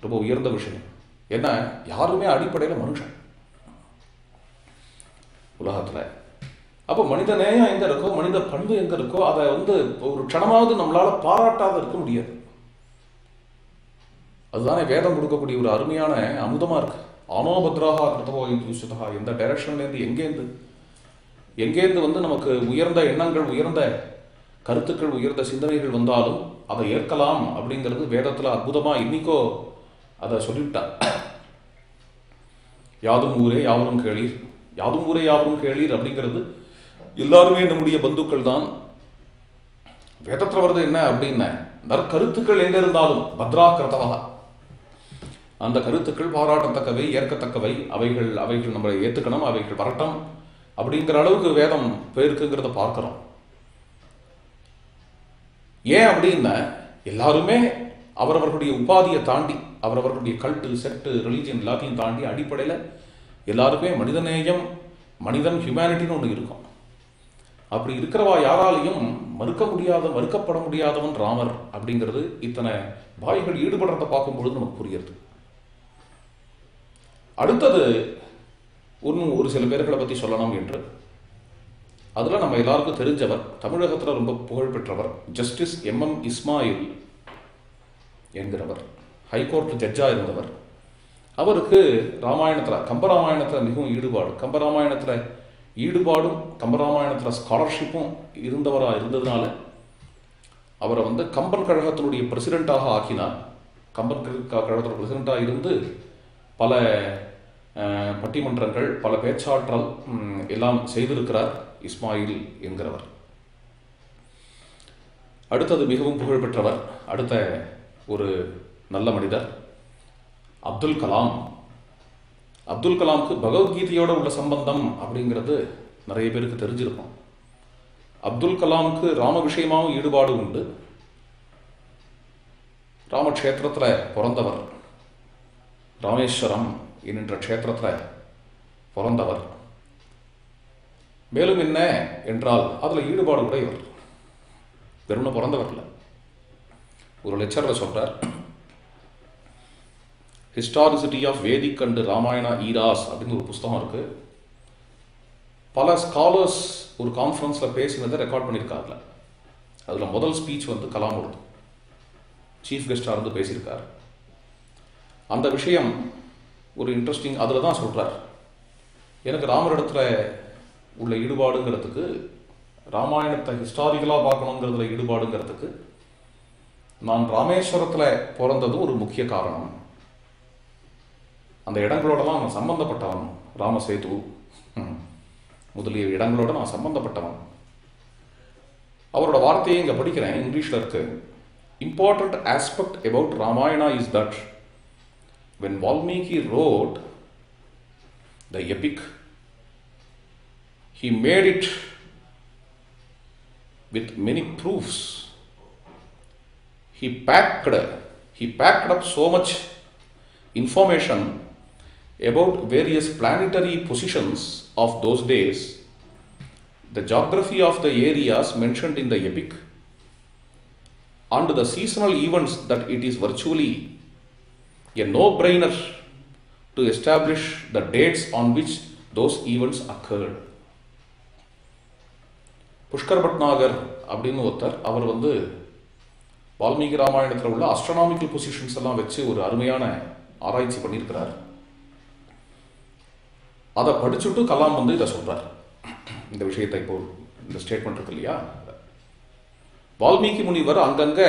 ரொம்ப உயர்ந்த விஷயம். ஏன்னா யாருமே அடிப்படையில் மனுஷன் உலகத்துல. அப்போ மனித நேயம் எங்க இருக்கோ, மனித பண்பு எங்க இருக்கோ, அதை ஒரு க்ஷணமாவது நம்மளால பாராட்டாத இருக்க முடியாது. அதுதானே வேதம் கொடுக்கக்கூடிய ஒரு அருமையான அமுதமா இருக்கு. ஆனோபத்ராகா கிருத்தவோ யுஷதா, எந்த டைரக்ஷன்லேருந்து எங்கேருந்து நமக்கு உயர்ந்த எண்ணங்கள், உயர்ந்த கருத்துக்கள், உயர்ந்த சிந்தனைகள் வந்தாலும் அதை ஏற்கலாம் அப்படிங்கிறது வேதத்துல அற்புதமா இன்னைக்கோ அதை சொல்லிவிட்டா. யாதும் ஊரே யாவரும் கேளீர், யாதும் ஊரே யாவரும் கேளீர் அப்படிங்கிறது எல்லாருமே நம்முடைய பந்துக்கள் தான். வேதத்துல வருது என்ன அப்படின்னா, நற்கருத்துக்கள் எங்க இருந்தாலும் பத்ரா கிருத்தவா, அந்த கருத்துக்கள் பாராட்டத்தக்கவை, ஏற்கத்தக்கவை, அவைகள் நம்மளை ஏத்துக்கணும், அவைகள் வரட்டும் அப்படிங்கிற அளவுக்கு வேதம் போயிருக்குங்கிறத பார்க்கிறோம். ஏன் அப்படின்னா, எல்லாருமே அவரவர்களுடைய உபாதியை தாண்டி, அவரவர்களுடைய கல்ட்டு, செட்டு, ரிலீஜியன் எல்லாத்தையும் தாண்டி அடிப்படையில் எல்லாருமே மனிதநேயம், மனிதன், ஹியூமனிட்டின்னு ஒன்று இருக்கும். அப்படி இருக்கிறவா யாராலையும் மறுக்கப்பட முடியாதவன் ராமர் அப்படிங்கிறது இத்தனை பாய்கள் ஈடுபடுறத பார்க்கும்பொழுது நமக்கு புரியுது. அடுத்தது ஒரு சில பேர்களை பற்றி சொல்லணும் என்று, அதில் நம்ம எல்லாருக்கும் தெரிஞ்சவர், தமிழகத்தில் ரொம்ப புகழ்பெற்றவர் ஜஸ்டிஸ் MM இஸ்மாயில் என்கிறவர். ஹைகோர்ட் ஜட்ஜாக இருந்தவர். அவருக்கு ராமாயணத்தில், கம்பராமாயணத்தில் மிகவும் ஈடுபாடு. கம்பராமாயணத்தில் ஈடுபாடும் கம்பராமாயணத்தில் ஸ்காலர்ஷிப்பும் இருந்தவராக இருந்ததுனால அவரை வந்து கம்பன் கழகத்தினுடைய பிரசிடெண்ட்டாக ஆக்கினார். கம்பன் கழகத்தோட பிரசிடெண்ட்டாக இருந்து பல பட்டிமன்றங்கள், பல பேச்சாற்றல் எல்லாம் செய்திருக்கிறார் இஸ்மாயில் என்கிறவர். அடுத்தது மிகவும் புகழ்பெற்றவர், அடுத்த ஒரு நல்ல மனிதர் அப்துல் கலாம். அப்துல் கலாமுக்கு பகவத்கீதையோட உள்ள சம்பந்தம் அப்படிங்கிறது நிறைய பேருக்கு தெரிஞ்சிருக்கும். அப்துல் கலாமுக்கு ராம விஷயமாகவும் ஈடுபாடு உண்டு. ராமக்ஷேத்திரத்தில் பிறந்தவர், ராமேஸ்வரம் என்கின்ற க்ஷேத்திரத்தில் பிறந்தவர். மேலும் என்ன என்றால் அதில் ஈடுபாடு உடையவர். வெறும் பிறந்தவர் இல்லை. ஒரு லெக்சரில் சொல்றார், historicity of Vedic and Ramayana eras அப்படின்னு ஒரு புஸ்தகம் இருக்கு. பல ஸ்காலர்ஸ் ஒரு கான்ஃபரன்ஸில் பேசினதை ரெக்கார்ட் பண்ணியிருக்காருல. அதில் முதல் ஸ்பீச் வந்து கலாமோடது, சீஃப் கெஸ்டாக இருந்து பேசியிருக்கார். அந்த விஷயம் ஒரு இன்ட்ரெஸ்டிங். அதில் தான் சொல்கிறார், எனக்கு ராமரிடத்தில் உள்ள ஈடுபாடுங்கிறதுக்கு, ராமாயணத்தை ஹிஸ்டாரிக்கலாக பார்க்கணுங்கிறதுல ஈடுபாடுங்கிறதுக்கு நான் ராமேஸ்வரத்தில் பிறந்தது ஒரு முக்கிய காரணம். அந்த இடங்களோடலாம் நான் சம்பந்தப்பட்டவன். ராமசேது முதலிய இடங்களோட நான் சம்பந்தப்பட்டவன். அவரோட வார்த்தையை இங்கே படிக்கிறேன், இங்கிலீஷில் இருக்கு. Important aspect about Ramayana is that when Valmiki wrote the epic, he made it with many proofs. He packed up so much information about various planetary positions of those days, the geography of the areas mentioned in the epic, and the seasonal events, that it is virtually a no-brainer to establish the dates on which those events occurred. Pushkar Bhatnagar அப்படின்னு ஒருத்தர், அவர் வந்து வால்மீகி ராமாயணத்தில் உள்ள astronomical positions எல்லாம் வச்சு ஒரு அருமையான ஆராய்ச்சி பண்ணியிருக்கிறார். அதை படிச்சுட்டு கலாம் வந்து இதை சொல்றார். இந்த விஷயத்தை இப்போ இந்த ஸ்டேட்மெண்ட் இருக்கு இல்லையா, வால்மீகி முனிவர் அங்கங்க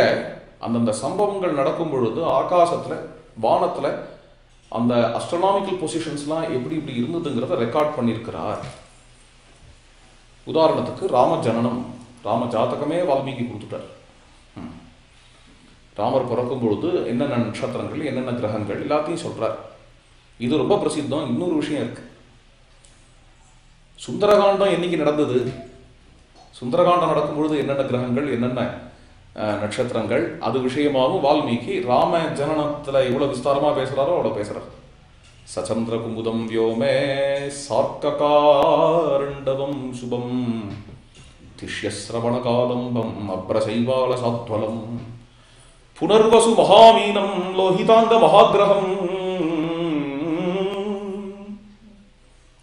அந்தந்த சம்பவங்கள் நடக்கும் பொழுது ஆகாசத்தில், வானத்தில் அந்த அஸ்ட்ரானாமிக்கல் பொசிஷன்ஸ்லாம் எப்படி இப்படி இருந்ததுங்கிறத ரெக்கார்ட் பண்ணியிருக்கிறார். உதாரணத்துக்கு ராம ஜனனம், ராம ஜாதகமே வால்மீகி கொடுத்துட்டார். ராமர் பிறக்கும் பொழுது என்னென்ன நட்சத்திரங்கள், என்னென்ன கிரகங்கள் எல்லாத்தையும் சொல்றார். இது ரொம்ப பிரசித்தம். இன்னொரு விஷயம் இருக்கு, சுந்தரகாண்டம் என்னைக்கு நடந்தது, சுந்தரகாண்டம் நடக்கும் பொழுது என்னென்ன கிரகங்கள், என்னென்ன நட்சத்திரங்கள், அது விஷயமாகவும் வால்மீகி ராம ஜனனத்தில் எவ்வளவு விஸ்தாரமா பேசுறாரோ அவ்வளவு பேசுறார். சச்சந்திர குமுதம் வியோமே சார்க்ககாரண்டவம் சுபம் திஷ்யஸ்ரவண காலம்பம் அப்ரசைவால சாத்வலம் புனர்வசு மகாமீனம் லோஹிதாங்க மகாகிரகம்.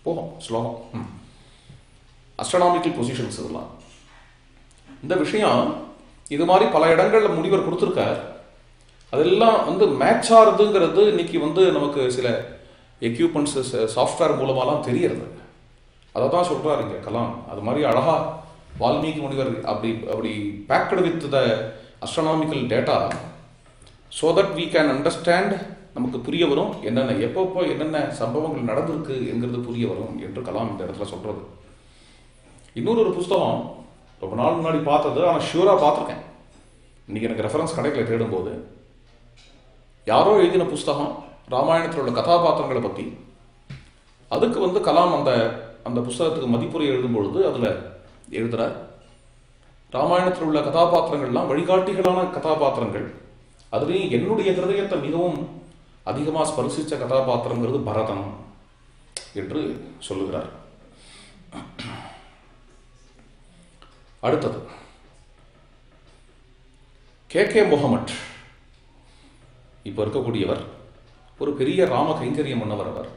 போகும் ஸ்லோகம். அஸ்ட்ரானாமிக்கல் பொசிஷன்ஸ் இதெல்லாம். இந்த விஷயம் இது மாதிரி பல இடங்கள்ல முனிவர் கொடுத்துருக்கார். அதெல்லாம் வந்து மேட்ச் ஆகுதுங்கிறது இன்னைக்கு வந்து நமக்கு சில எக்யூப்மெண்ட்ஸ், சாஃப்ட்வேர் மூலமாலாம் தெரியறது. அதை தான் சொல்றாரு இங்க கலாம். அது மாதிரி அழகா வால்மீகி முனிவர் அப்படி backed with the astronomical data so that we can understand, நமக்கு புரிய வரும் என்னென்ன எப்பப்போ என்னென்ன சம்பவங்கள் நடந்திருக்கு என்கிறது புரிய வரும் என்று கலாம் இந்த இடத்துல சொல்றது. இன்னொரு புஸ்தகம் ரொம்ப நாள் முன்னாடி பார்த்தது, ஆனால் ஷியூராக பார்த்துருக்கேன். இன்னைக்கு எனக்கு ரெஃபரன்ஸ் கடைகளை தேடும்போது யாரோ எழுதின புஸ்தகம் ராமாயணத்தில் உள்ள கதாபாத்திரங்களை பற்றி. அதுக்கு வந்து கலாம் அந்த புஸ்தகத்துக்கு மதிப்புரை எழுதும்பொழுது அதில் எழுதுகிறார், ராமாயணத்தில் உள்ள கதாபாத்திரங்கள்லாம் வழிகாட்டிகளான கதாபாத்திரங்கள். அதுலேயும் என்னுடைய ஹிருதயத்தை மிகவும் அதிகமாக ஸ்பர்சித்த கதாபாத்திரங்கிறது பரதன் என்று சொல்லுகிறார். அடுத்தது கே முகமட். இப்போ இருக்கக்கூடியவர் ஒரு பெரிய ராம கைங்கரியம் பண்ணவர். அவர்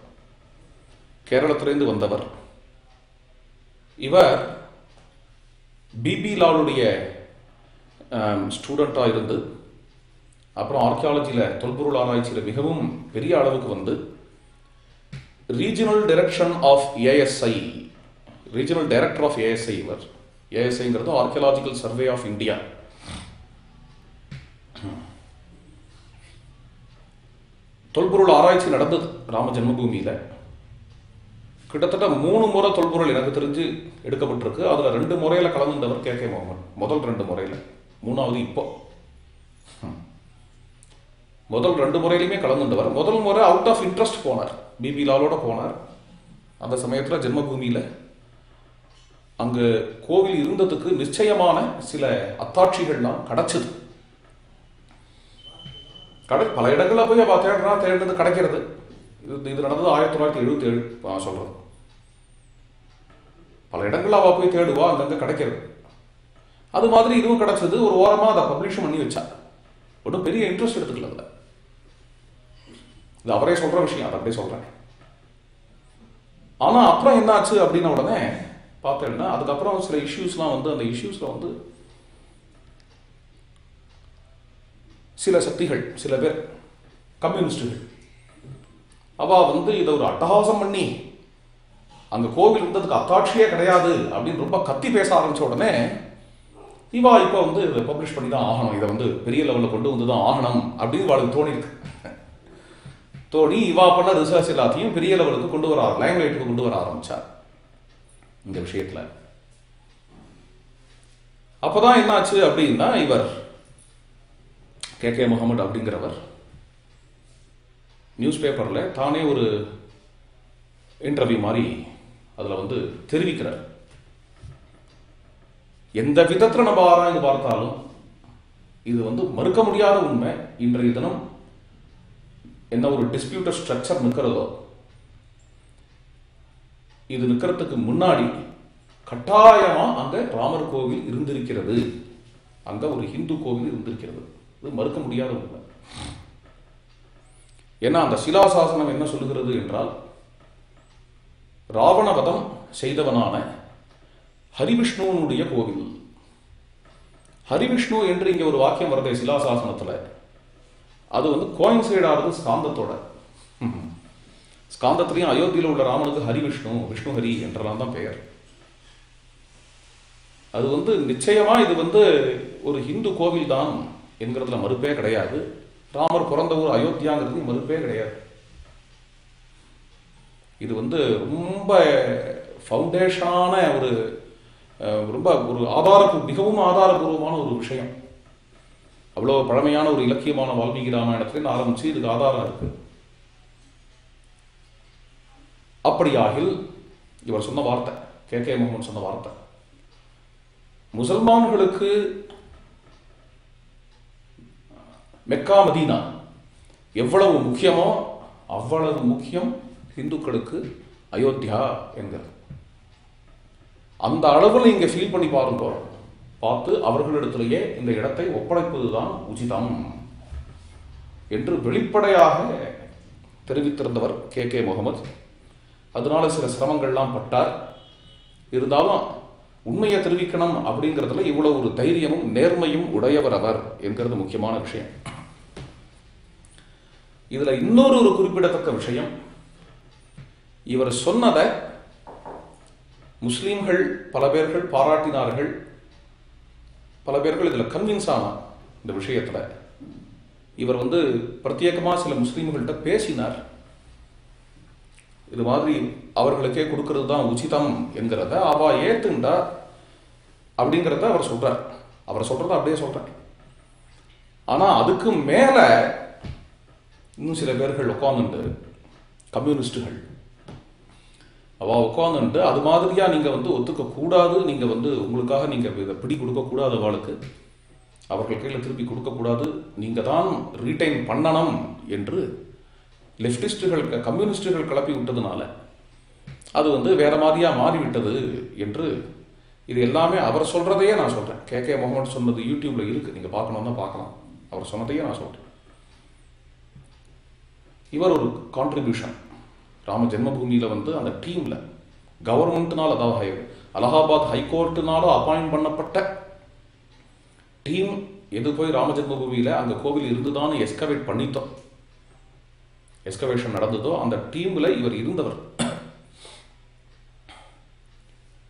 கேரளத்திலிருந்து வந்தவர். இவர் பிபி லாலுடைய ஸ்டூடெண்ட்டாக இருந்து அப்புறம் ஆர்கியாலஜியில், தொல்பொருள் ஆராய்ச்சியில் மிகவும் பெரிய அளவுக்கு வந்து regional direction of ASI, regional director of ASI. இவர் ஏஎஸ்ஐங்கிறது ஆர்கியாலஜிக்கல் சர்வே ஆஃப் இந்தியா. தொல்பொருள் ஆராய்ச்சி நடந்தது ராம ஜென்மபூமியில். கிட்டத்தட்ட 3 முறை தொல்பொருள் எனக்கு தெரிஞ்சு எடுக்கப்பட்டிருக்கு. அதில் 2 முறையில் கலந்துட்டவர் கே முகமது. முதல் 2 முறையில், 3வது இப்போ. முதல் 2 முறையிலுமே கலந்துட்டவர். முதல் முறை அவுட் ஆஃப் இன்ட்ரெஸ்ட் போனார், பிபி லாலோட போனார். அந்த சமயத்தில் ஜென்மபூமியில் அங்கு கோவில் இருந்ததுக்கு நிச்சயமான சில அத்தாட்சிகள்லாம் கிடைச்சது. பல இடங்களில் போய் தேடுறது கிடைக்கிறது. இது நடந்தது 1977 சொல்றது. பல இடங்கள் அவ போய் தேடுவா, அங்கங்க கிடைக்கிறது. அது மாதிரி இதுவும் கிடைச்சது. ஒரு ஓரமா அதை பப்ளிஷ் பண்ணி வச்சா. ஒன்றும் பெரிய இன்ட்ரெஸ்ட் எடுத்துக்கல அதுல. இது அவரே சொல்ற விஷயம், அதை அப்படியே சொல்றேன். ஆனா அப்புறம் என்ன ஆச்சு அப்படின்ன உடனே பார்த்தேன்னா, அதுக்கப்புறம் சில இஷ்யூஸ்லாம் வந்து அந்த இஷ்யூஸ்ல வந்து சில சக்திகள், சில பேர் கம்யூனிஸ்டுகள், அவ வந்து இதை ஒரு அட்டகாசம் பண்ணி அங்க கோவில் இருந்ததுக்கு அத்தாட்சியே கிடையாது அப்படின்னு ரொம்ப கத்தி பேச ஆரம்பிச்ச உடனே இவா இப்போ வந்து இதை பப்ளிஷ் பண்ணி தான் ஆகணும், இதை வந்து பெரிய லெவலில் கொண்டு வந்து தான் ஆகணும் அப்படின்னு அவளுக்கு தோணிருக்கு. தோணி இவா பண்ண ரிசர்ச் எல்லாத்தையும் பெரிய லெவலுக்கு கொண்டு வர, லைம்லைட்டுக்கு கொண்டு வர ஆரம்பிச்சார் இந்த விஷயத்துல. அப்பதான் என்னாச்சு அப்படின்னா, இவர் கே முகமது அப்படிங்கிறவர் நியூஸ் பேப்பர்ல தானே ஒரு இன்டர்வியூ மாதிரி அதுல வந்து தெரிவிக்கிறார். எந்த விதத்துல நம்ம ஆராய்ந்து பார்த்தாலும் இது வந்து மறுக்க முடியாத உண்மை. இன்றைய தினம் என்ன ஒரு டிஸ்பியூட்டட் ஸ்ட்ரக்சர் நிற்கிறதோ, இது நிற்கிறதுக்கு முன்னாடி கட்டாயமா அங்க ராமர் கோவில் இருந்திருக்கிறது, அங்க ஒரு ஹிந்து கோவில் இருந்திருக்கிறது. இது மறுக்க முடியாத உண்மை. ஏன்னா அந்த சிலாசாசனம் என்ன சொல்லுகிறது என்றால், ராவணவதம் செய்தவனான ஹரிவிஷ்ணுவனுடைய கோவில். ஹரிவிஷ்ணு என்று இங்க ஒரு வாக்கியம் வருது சிலாசாசனத்துல. அது வந்து கோயின்சைட் ஆகுது ஸ்காந்தத்தோட. ஸ்காந்தத்திலையும் அயோத்தியில் உள்ள ராமனுக்கு ஹரிவிஷ்ணு, விஷ்ணு ஹரி என்றெல்லாம் தான் பெயர். அது வந்து நிச்சயமா இது வந்து ஒரு ஹிந்து கோவில் தான் என்கிறதுல மறுப்பே கிடையாது. ராமர் பிறந்த ஊர் அயோத்தியாங்கிறது மறுப்பே கிடையாது. இது வந்து ரொம்ப ஃபவுண்டேஷனான ஒரு ரொம்ப ஒரு மிகவும் ஆதாரபூர்வமான ஒரு விஷயம். அவ்வளோ பழமையான ஒரு இலக்கியமான வால்மீகி ராமாயணத்திலிருந்து ஆரம்பிச்சு இதுக்கு ஆதாரம் இருக்கு. அப்படியாகில் இவர் சொன்ன வார்த்தை, கே முகமது சொன்ன வார்த்தை, முசல்மான்களுக்கு மெக்கா மதீனா எவ்வளவு முக்கியமோ அவ்வளவு முக்கியம் இந்துக்களுக்கு அயோத்தியா என்கிறது. அந்த அளவில் இங்க ஃபீல் பண்ணி பாருங்க, பார்த்து அவர்களிடத்திலேயே இந்த இடத்தை ஒப்படைப்பதுதான் உச்சிதம் என்று வெளிப்படையாக தெரிவித்திருந்தவர் கே முகமது. அதனால சில சிரமங்கள்லாம் பட்டார். இருந்தாலும் உண்மையை தெரிவிக்கணும் அப்படிங்கிறதுல இவ்வளவு ஒரு தைரியமும் நேர்மையும் உடையவர் அவர் என்கிறது முக்கியமான விஷயம். இதுல இன்னொரு குறிப்பிடத்தக்க விஷயம், இவர் சொன்னதை முஸ்லீம்கள் பல பேர்கள் பாராட்டினார்கள். பல பேர்கள் இதுல கன்வின்ஸ் ஆனார். இந்த விஷயத்துல இவர் வந்து பிரத்யேகமா சில முஸ்லீம்கள்கிட்ட பேசினார். இது மாதிரி அவர்களுக்கே கொடுக்கிறது தான் உச்சிதம் என்கிறத அவ ஏத்துண்டா அப்படிங்கிறத அவர் சொல்றார். அவர் சொல்றத அப்படியே சொல்றார். ஆனா அதுக்கு மேல இன்னும் சில பேர்கள் உட்கார்ந்துட்டு, கம்யூனிஸ்டுகள் அவ உட்கார்ந்துட்டு அது மாதிரியா நீங்க வந்து ஒத்துக்க கூடாது, நீங்க வந்து உங்களுக்காக நீங்க இதை பிடி கொடுக்க கூடாது, அவளுக்கு அவர்கள் கையில் திருப்பி கொடுக்க கூடாது, நீங்க தான் ரீடைன் பண்ணணும் என்று லெப்டிஸ்டுகள் கம்யூனிஸ்டுகள் கிளப்பி விட்டதுனால அது வந்து வேற மாதிரியா மாறிவிட்டது என்று, இது எல்லாமே அவர் சொல்றதையே நான் சொல்றேன். கே முகமது சொன்னது யூடியூப்ல இருக்கு, நீங்க பார்க்கணும்னா பார்க்கலாம். அவர் சொன்னதையே நான் சொல்றேன். இவர் ஒரு கான்ட்ரிபியூஷன் ராம ஜென்மபூமியில வந்து அந்த டீம்ல கவர்மெண்ட்னால, அதாவது அலகாபாத் ஹைகோர்ட்டுனால அப்பாயிண்ட் பண்ணப்பட்ட டீம் எது போய் ராம ஜென்மபூமியில அங்க கோவில் இருந்துதான் எஸ்கவேட் பண்ணித்தோம், எஸ்கவேஷன் நடந்ததோ அந்த டீம்ல இவர் இருந்தவர்.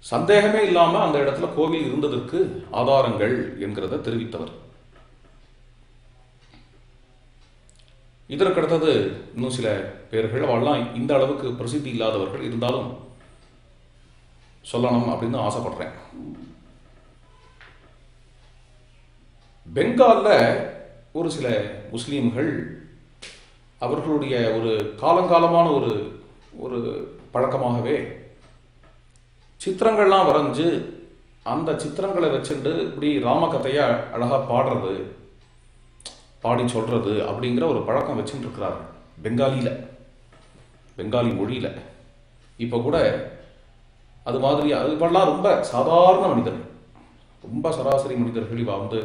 சந்தேகமே இல்லாம அந்த இடத்துல கோவில் இருந்ததற்கு ஆதாரங்கள் என்கிறத தெரிவித்தவர். இதற்கு அடுத்தது இன்னும் சில பேர்கள், அவெல்லாம் இந்த அளவுக்கு பிரசித்தி இல்லாதவர்கள், இருந்தாலும் சொல்லணும் அப்படின்னு ஆசைப்படுறேன். பெங்காலில் ஒரு சில முஸ்லீம்கள் அவர்களுடைய ஒரு காலங்காலமான ஒரு ஒரு பழக்கமாகவே சித்திரங்கள்லாம் வரைஞ்சு அந்த சித்திரங்களை வச்சுட்டு இப்படி ராமகதையை அழகாக பாடுறது, பாடி சொல்கிறது அப்படிங்கிற ஒரு பழக்கம் வச்சுட்டு இருக்கிறார்கள் பெங்காலியில், பெங்காலி மொழியில். இப்போ கூட அது மாதிரி இப்பெல்லாம் ரொம்ப சாதாரண மனிதர்கள், ரொம்ப சராசரி மனிதர்கள், இவ வந்து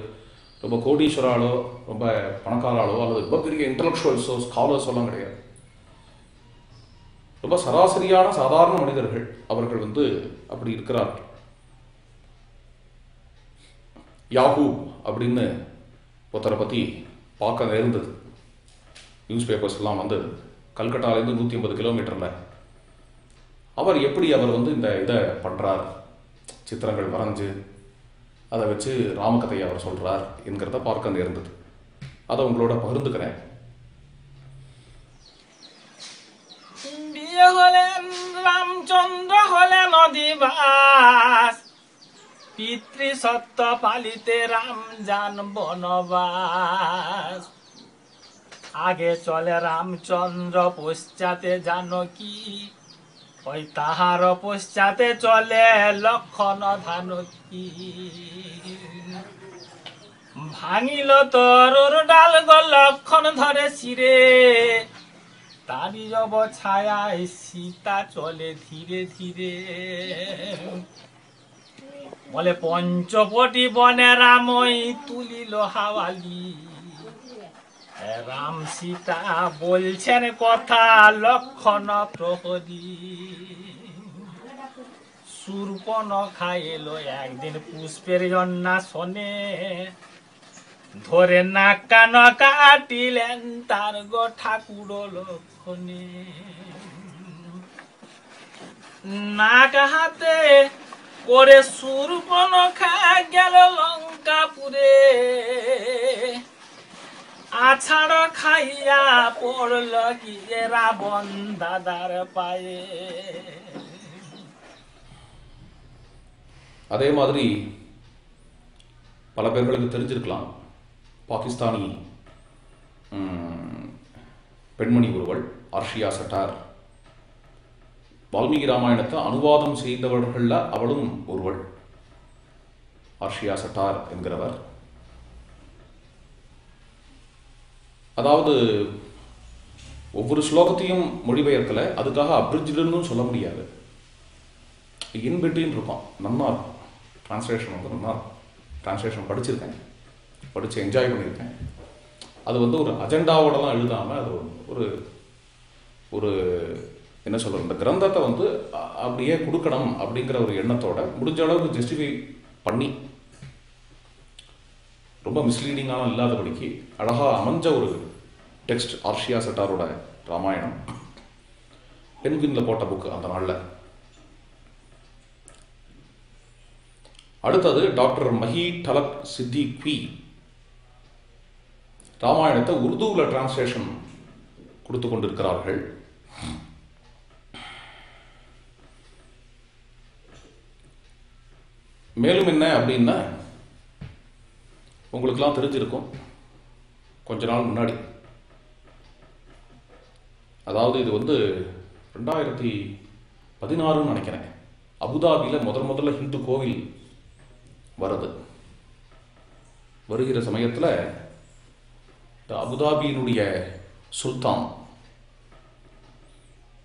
ரொம்ப கோடீஸ்வராலோ ரொம்ப பணக்காராலோ அல்லது ரொம்ப பெரிய இன்டலெக்சுவல்ஸோ ஸ்காலர்ஸோ எல்லாம் கிடையாது. ரொம்ப சராசரியான சாதாரண மனிதர்கள் அவர்கள் வந்து அப்படி இருக்கிறார்கள். யாஹூ அப்படின்னு ஒருத்தரை பற்றி பார்க்க நேர்ந்தது. நியூஸ் பேப்பர்ஸ் எல்லாம் வந்து கல்கட்டாலேருந்து 150 கிலோமீட்டரில் அவர் எப்படி அவர் வந்து இந்த இதை பண்ணுறார், சித்திரங்கள் வரைஞ்சு அதை வச்சு ராமகதையை அவர் சொல்கிறார் என்கிறத பார்க்க நேர்ந்தது. அதை உங்களோட பகிர்ந்துக்கிறேன். হলেন রামচন্দ্র হলেন অধিবাস, পিতৃসত্য পালিতে রাম যান বনবাস। আগে চলে রামচন্দ্র, পশ্চাতে জানকী, ওই তাহার পশ্চাতে চলে লক্ষণ ধানকী। ভাঙিল তরুর ডাল গো লক্ষণ ধরে ছিঁড়ে, তারি জব ছায়ায় সীতা চলে ধীরে ধীরে। বলে পঞ্চবটি বনে রামই তুলিল হাওয়ালি, রাম সীতা বলছেন কথা লক্ষণ প্রহরী। শূর্পণখা এলো একদিন পুষ্পের অন্বেষণে, ধরে নাকা নকা কাটিলেন তার গো ঠাকুর লক্ষণে। নাক হাতে করে শূর্পণখা গেল লঙ্কাপুরে, আছাড় খাইয়া পড়ল কি রাবণ দাদার পায়ে। அதே மாதிரி பல பேர்களுக்கு தெரிஞ்சிருக்கலாம், பாகிஸ்தானி பெண்மணி ஒருவள் ஆர்ஷியா சட்டார், வால்மீகி ராமாயணத்தை அனுவாதம் செய்தவர்களில் அவளும் ஒருவள். ஆர்ஷியா சட்டார் என்கிறவர், அதாவது ஒவ்வொரு ஸ்லோகத்தையும் மொழிபெயர்க்கலை, அதுக்காக அப்ரிஜ்டுன்னு சொல்ல முடியாது, இன்பிட்வீன் இருக்கும். நல்லா இருக்கும் டிரான்ஸ்லேஷன், வந்து நல்லா இருக்கும். டிரான்ஸ்லேஷன் படிச்சிருக்கேன், படித்து என்ஜாய் பண்ணியிருக்கேன். அது வந்து ஒரு அஜெண்டாவோடலாம் எழுதாமல் அது ஒரு ஒரு என்ன சொல்கிறது, இந்த கிரந்தத்தை வந்து அப்படியே கொடுக்கணும் அப்படிங்கிற ஒரு எண்ணத்தோட முடிஞ்ச அளவுக்கு ஜஸ்டிஃபை பண்ணி ரொம்ப மிஸ்லீடிங்கான இல்லாதபடிக்கு அழகாக அமைஞ்ச ஒரு டெக்ஸ்ட் ஆர்ஷியா சட்டாரோட ராமாயணம். பென்குயினில் போட்ட புக்கு அந்த நாளில். அடுத்தது டாக்டர் மஹி டலக் சித்திக்வி ராமாயணத்தை உருதுவில் டிரான்ஸ்லேஷன் கொடுத்து கொண்டிருக்கிறார்கள். மேலும் என்ன அப்படின்னா, உங்களுக்கெல்லாம் தெரிஞ்சிருக்கும், கொஞ்ச நாள் முன்னாடி, அதாவது இது வந்து 2016 நினைக்கிறேன், அபுதாபியில் முதல்ல ஹிந்து கோவில் வருகிற சமயத்தில் அபுதாபியினுடைய சுல்தான்,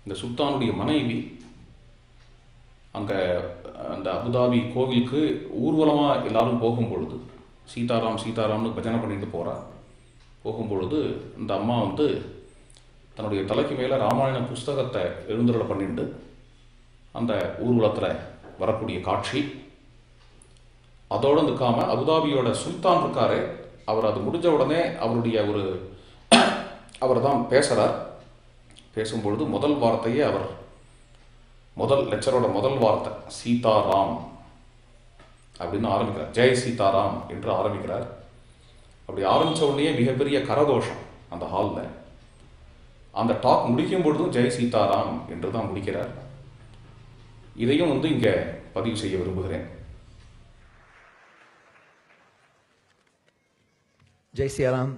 இந்த சுல்தானுடைய மனைவி அங்கே அந்த அபுதாபி கோவிலுக்கு ஊர்வலமாக எல்லாரும் போகும்பொழுது, சீதாராம் சீதாராம்னு பஜனை பண்ணிட்டு போகும்பொழுது இந்த அம்மா வந்து தன்னுடைய தலைக்கு மேலே ராமாயண புஸ்தகத்தை எழுந்துருளை பண்ணிட்டு அந்த ஊர்வலத்தில் வரக்கூடிய காட்சி. அதோடு நிற்காம அபுதாபியோட சுல்தான் இருக்காரு, அவர் அது முடிஞ்ச உடனே அவர் தான் பேசுகிறார். பேசும்பொழுது முதல் வார்த்தையே லெக்சரோட முதல் வார்த்தை சீதாராம் அப்படின்னு ஆரம்பிக்கிறார். ஜெய் சீதாராம் என்று ஆரம்பிக்கிறார். அப்படி ஆரம்பித்த உடனே மிகப்பெரிய கரதோஷம் அந்த ஹாலில். அந்த டாக் முடிக்கும் பொழுதும் ஜெய் சீதாராம் என்று தான் முடிக்கிறார். இதையும் இங்கே பதிவு செய்ய விரும்புகிறேன். ஜெய் சியாராம்.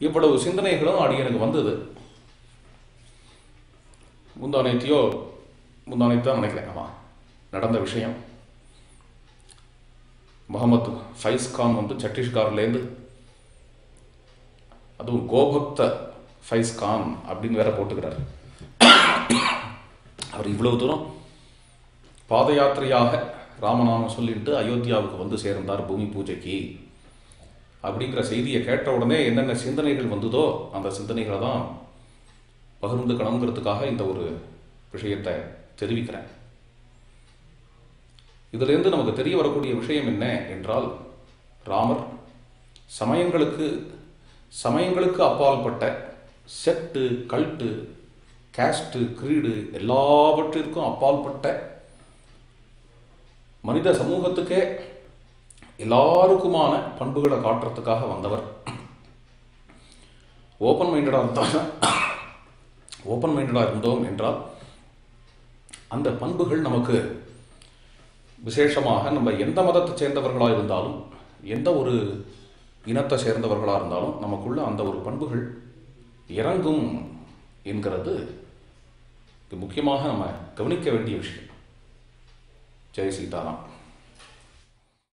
இவ்வளவு சிந்தனைகளும் அடியனுக்கு வந்தது. முந்தானைத்தான் நினைக்கிறேன். ஆமாம், நடந்த விஷயம். முகமது ஃபைஸ் கான் சத்தீஸ்கர்லேருந்து, அதுவும் கோபக்த ஃபைஸ் கான் அப்படின்னு வேற போட்டுக்கிறார். அவர் இவ்வளவு தூரம் பாத யாத்திரையாக ராமநாமம் சொல்லிட்டு அயோத்தியாவுக்கு சேர்ந்தார் பூமி பூஜைக்கு அப்படிங்கிற செய்தியை கேட்ட உடனே என்னென்ன சிந்தனைகள் வந்ததோ அந்த சிந்தனைகளை தான் பகிர்ந்துக்கணுங்கிறதுக்காக இந்த ஒரு விஷயத்தை தெரிவிக்கிறேன். இதிலிருந்து நமக்கு தெரிய வரக்கூடிய விஷயம் என்ன என்றால், ராமர் சமயங்களுக்கு அப்பாற்பட்ட செட்டு, கல்ட்டு, கேஸ்ட்டு, கிரீடு எல்லாவற்றிற்கும் அப்பாற்பட்ட மனித சமூகத்துக்கே எல்லாருக்குமான பண்புகளை காட்டுறதுக்காக வந்தவர். ஓப்பன் மைண்டடாக இருந்தோம் என்றால் அந்த பண்புகள் நமக்கு விசேஷமாக நம்ம எந்த மதத்தை சேர்ந்தவர்களாக இருந்தாலும், எந்த ஒரு இனத்தை சேர்ந்தவர்களாக இருந்தாலும் நமக்குள்ள அந்த ஒரு பண்புகள் இறங்கும் என்கிறது முக்கியமாக நம்ம கவனிக்க வேண்டிய விஷயம். ஜெய் சீதாராம்.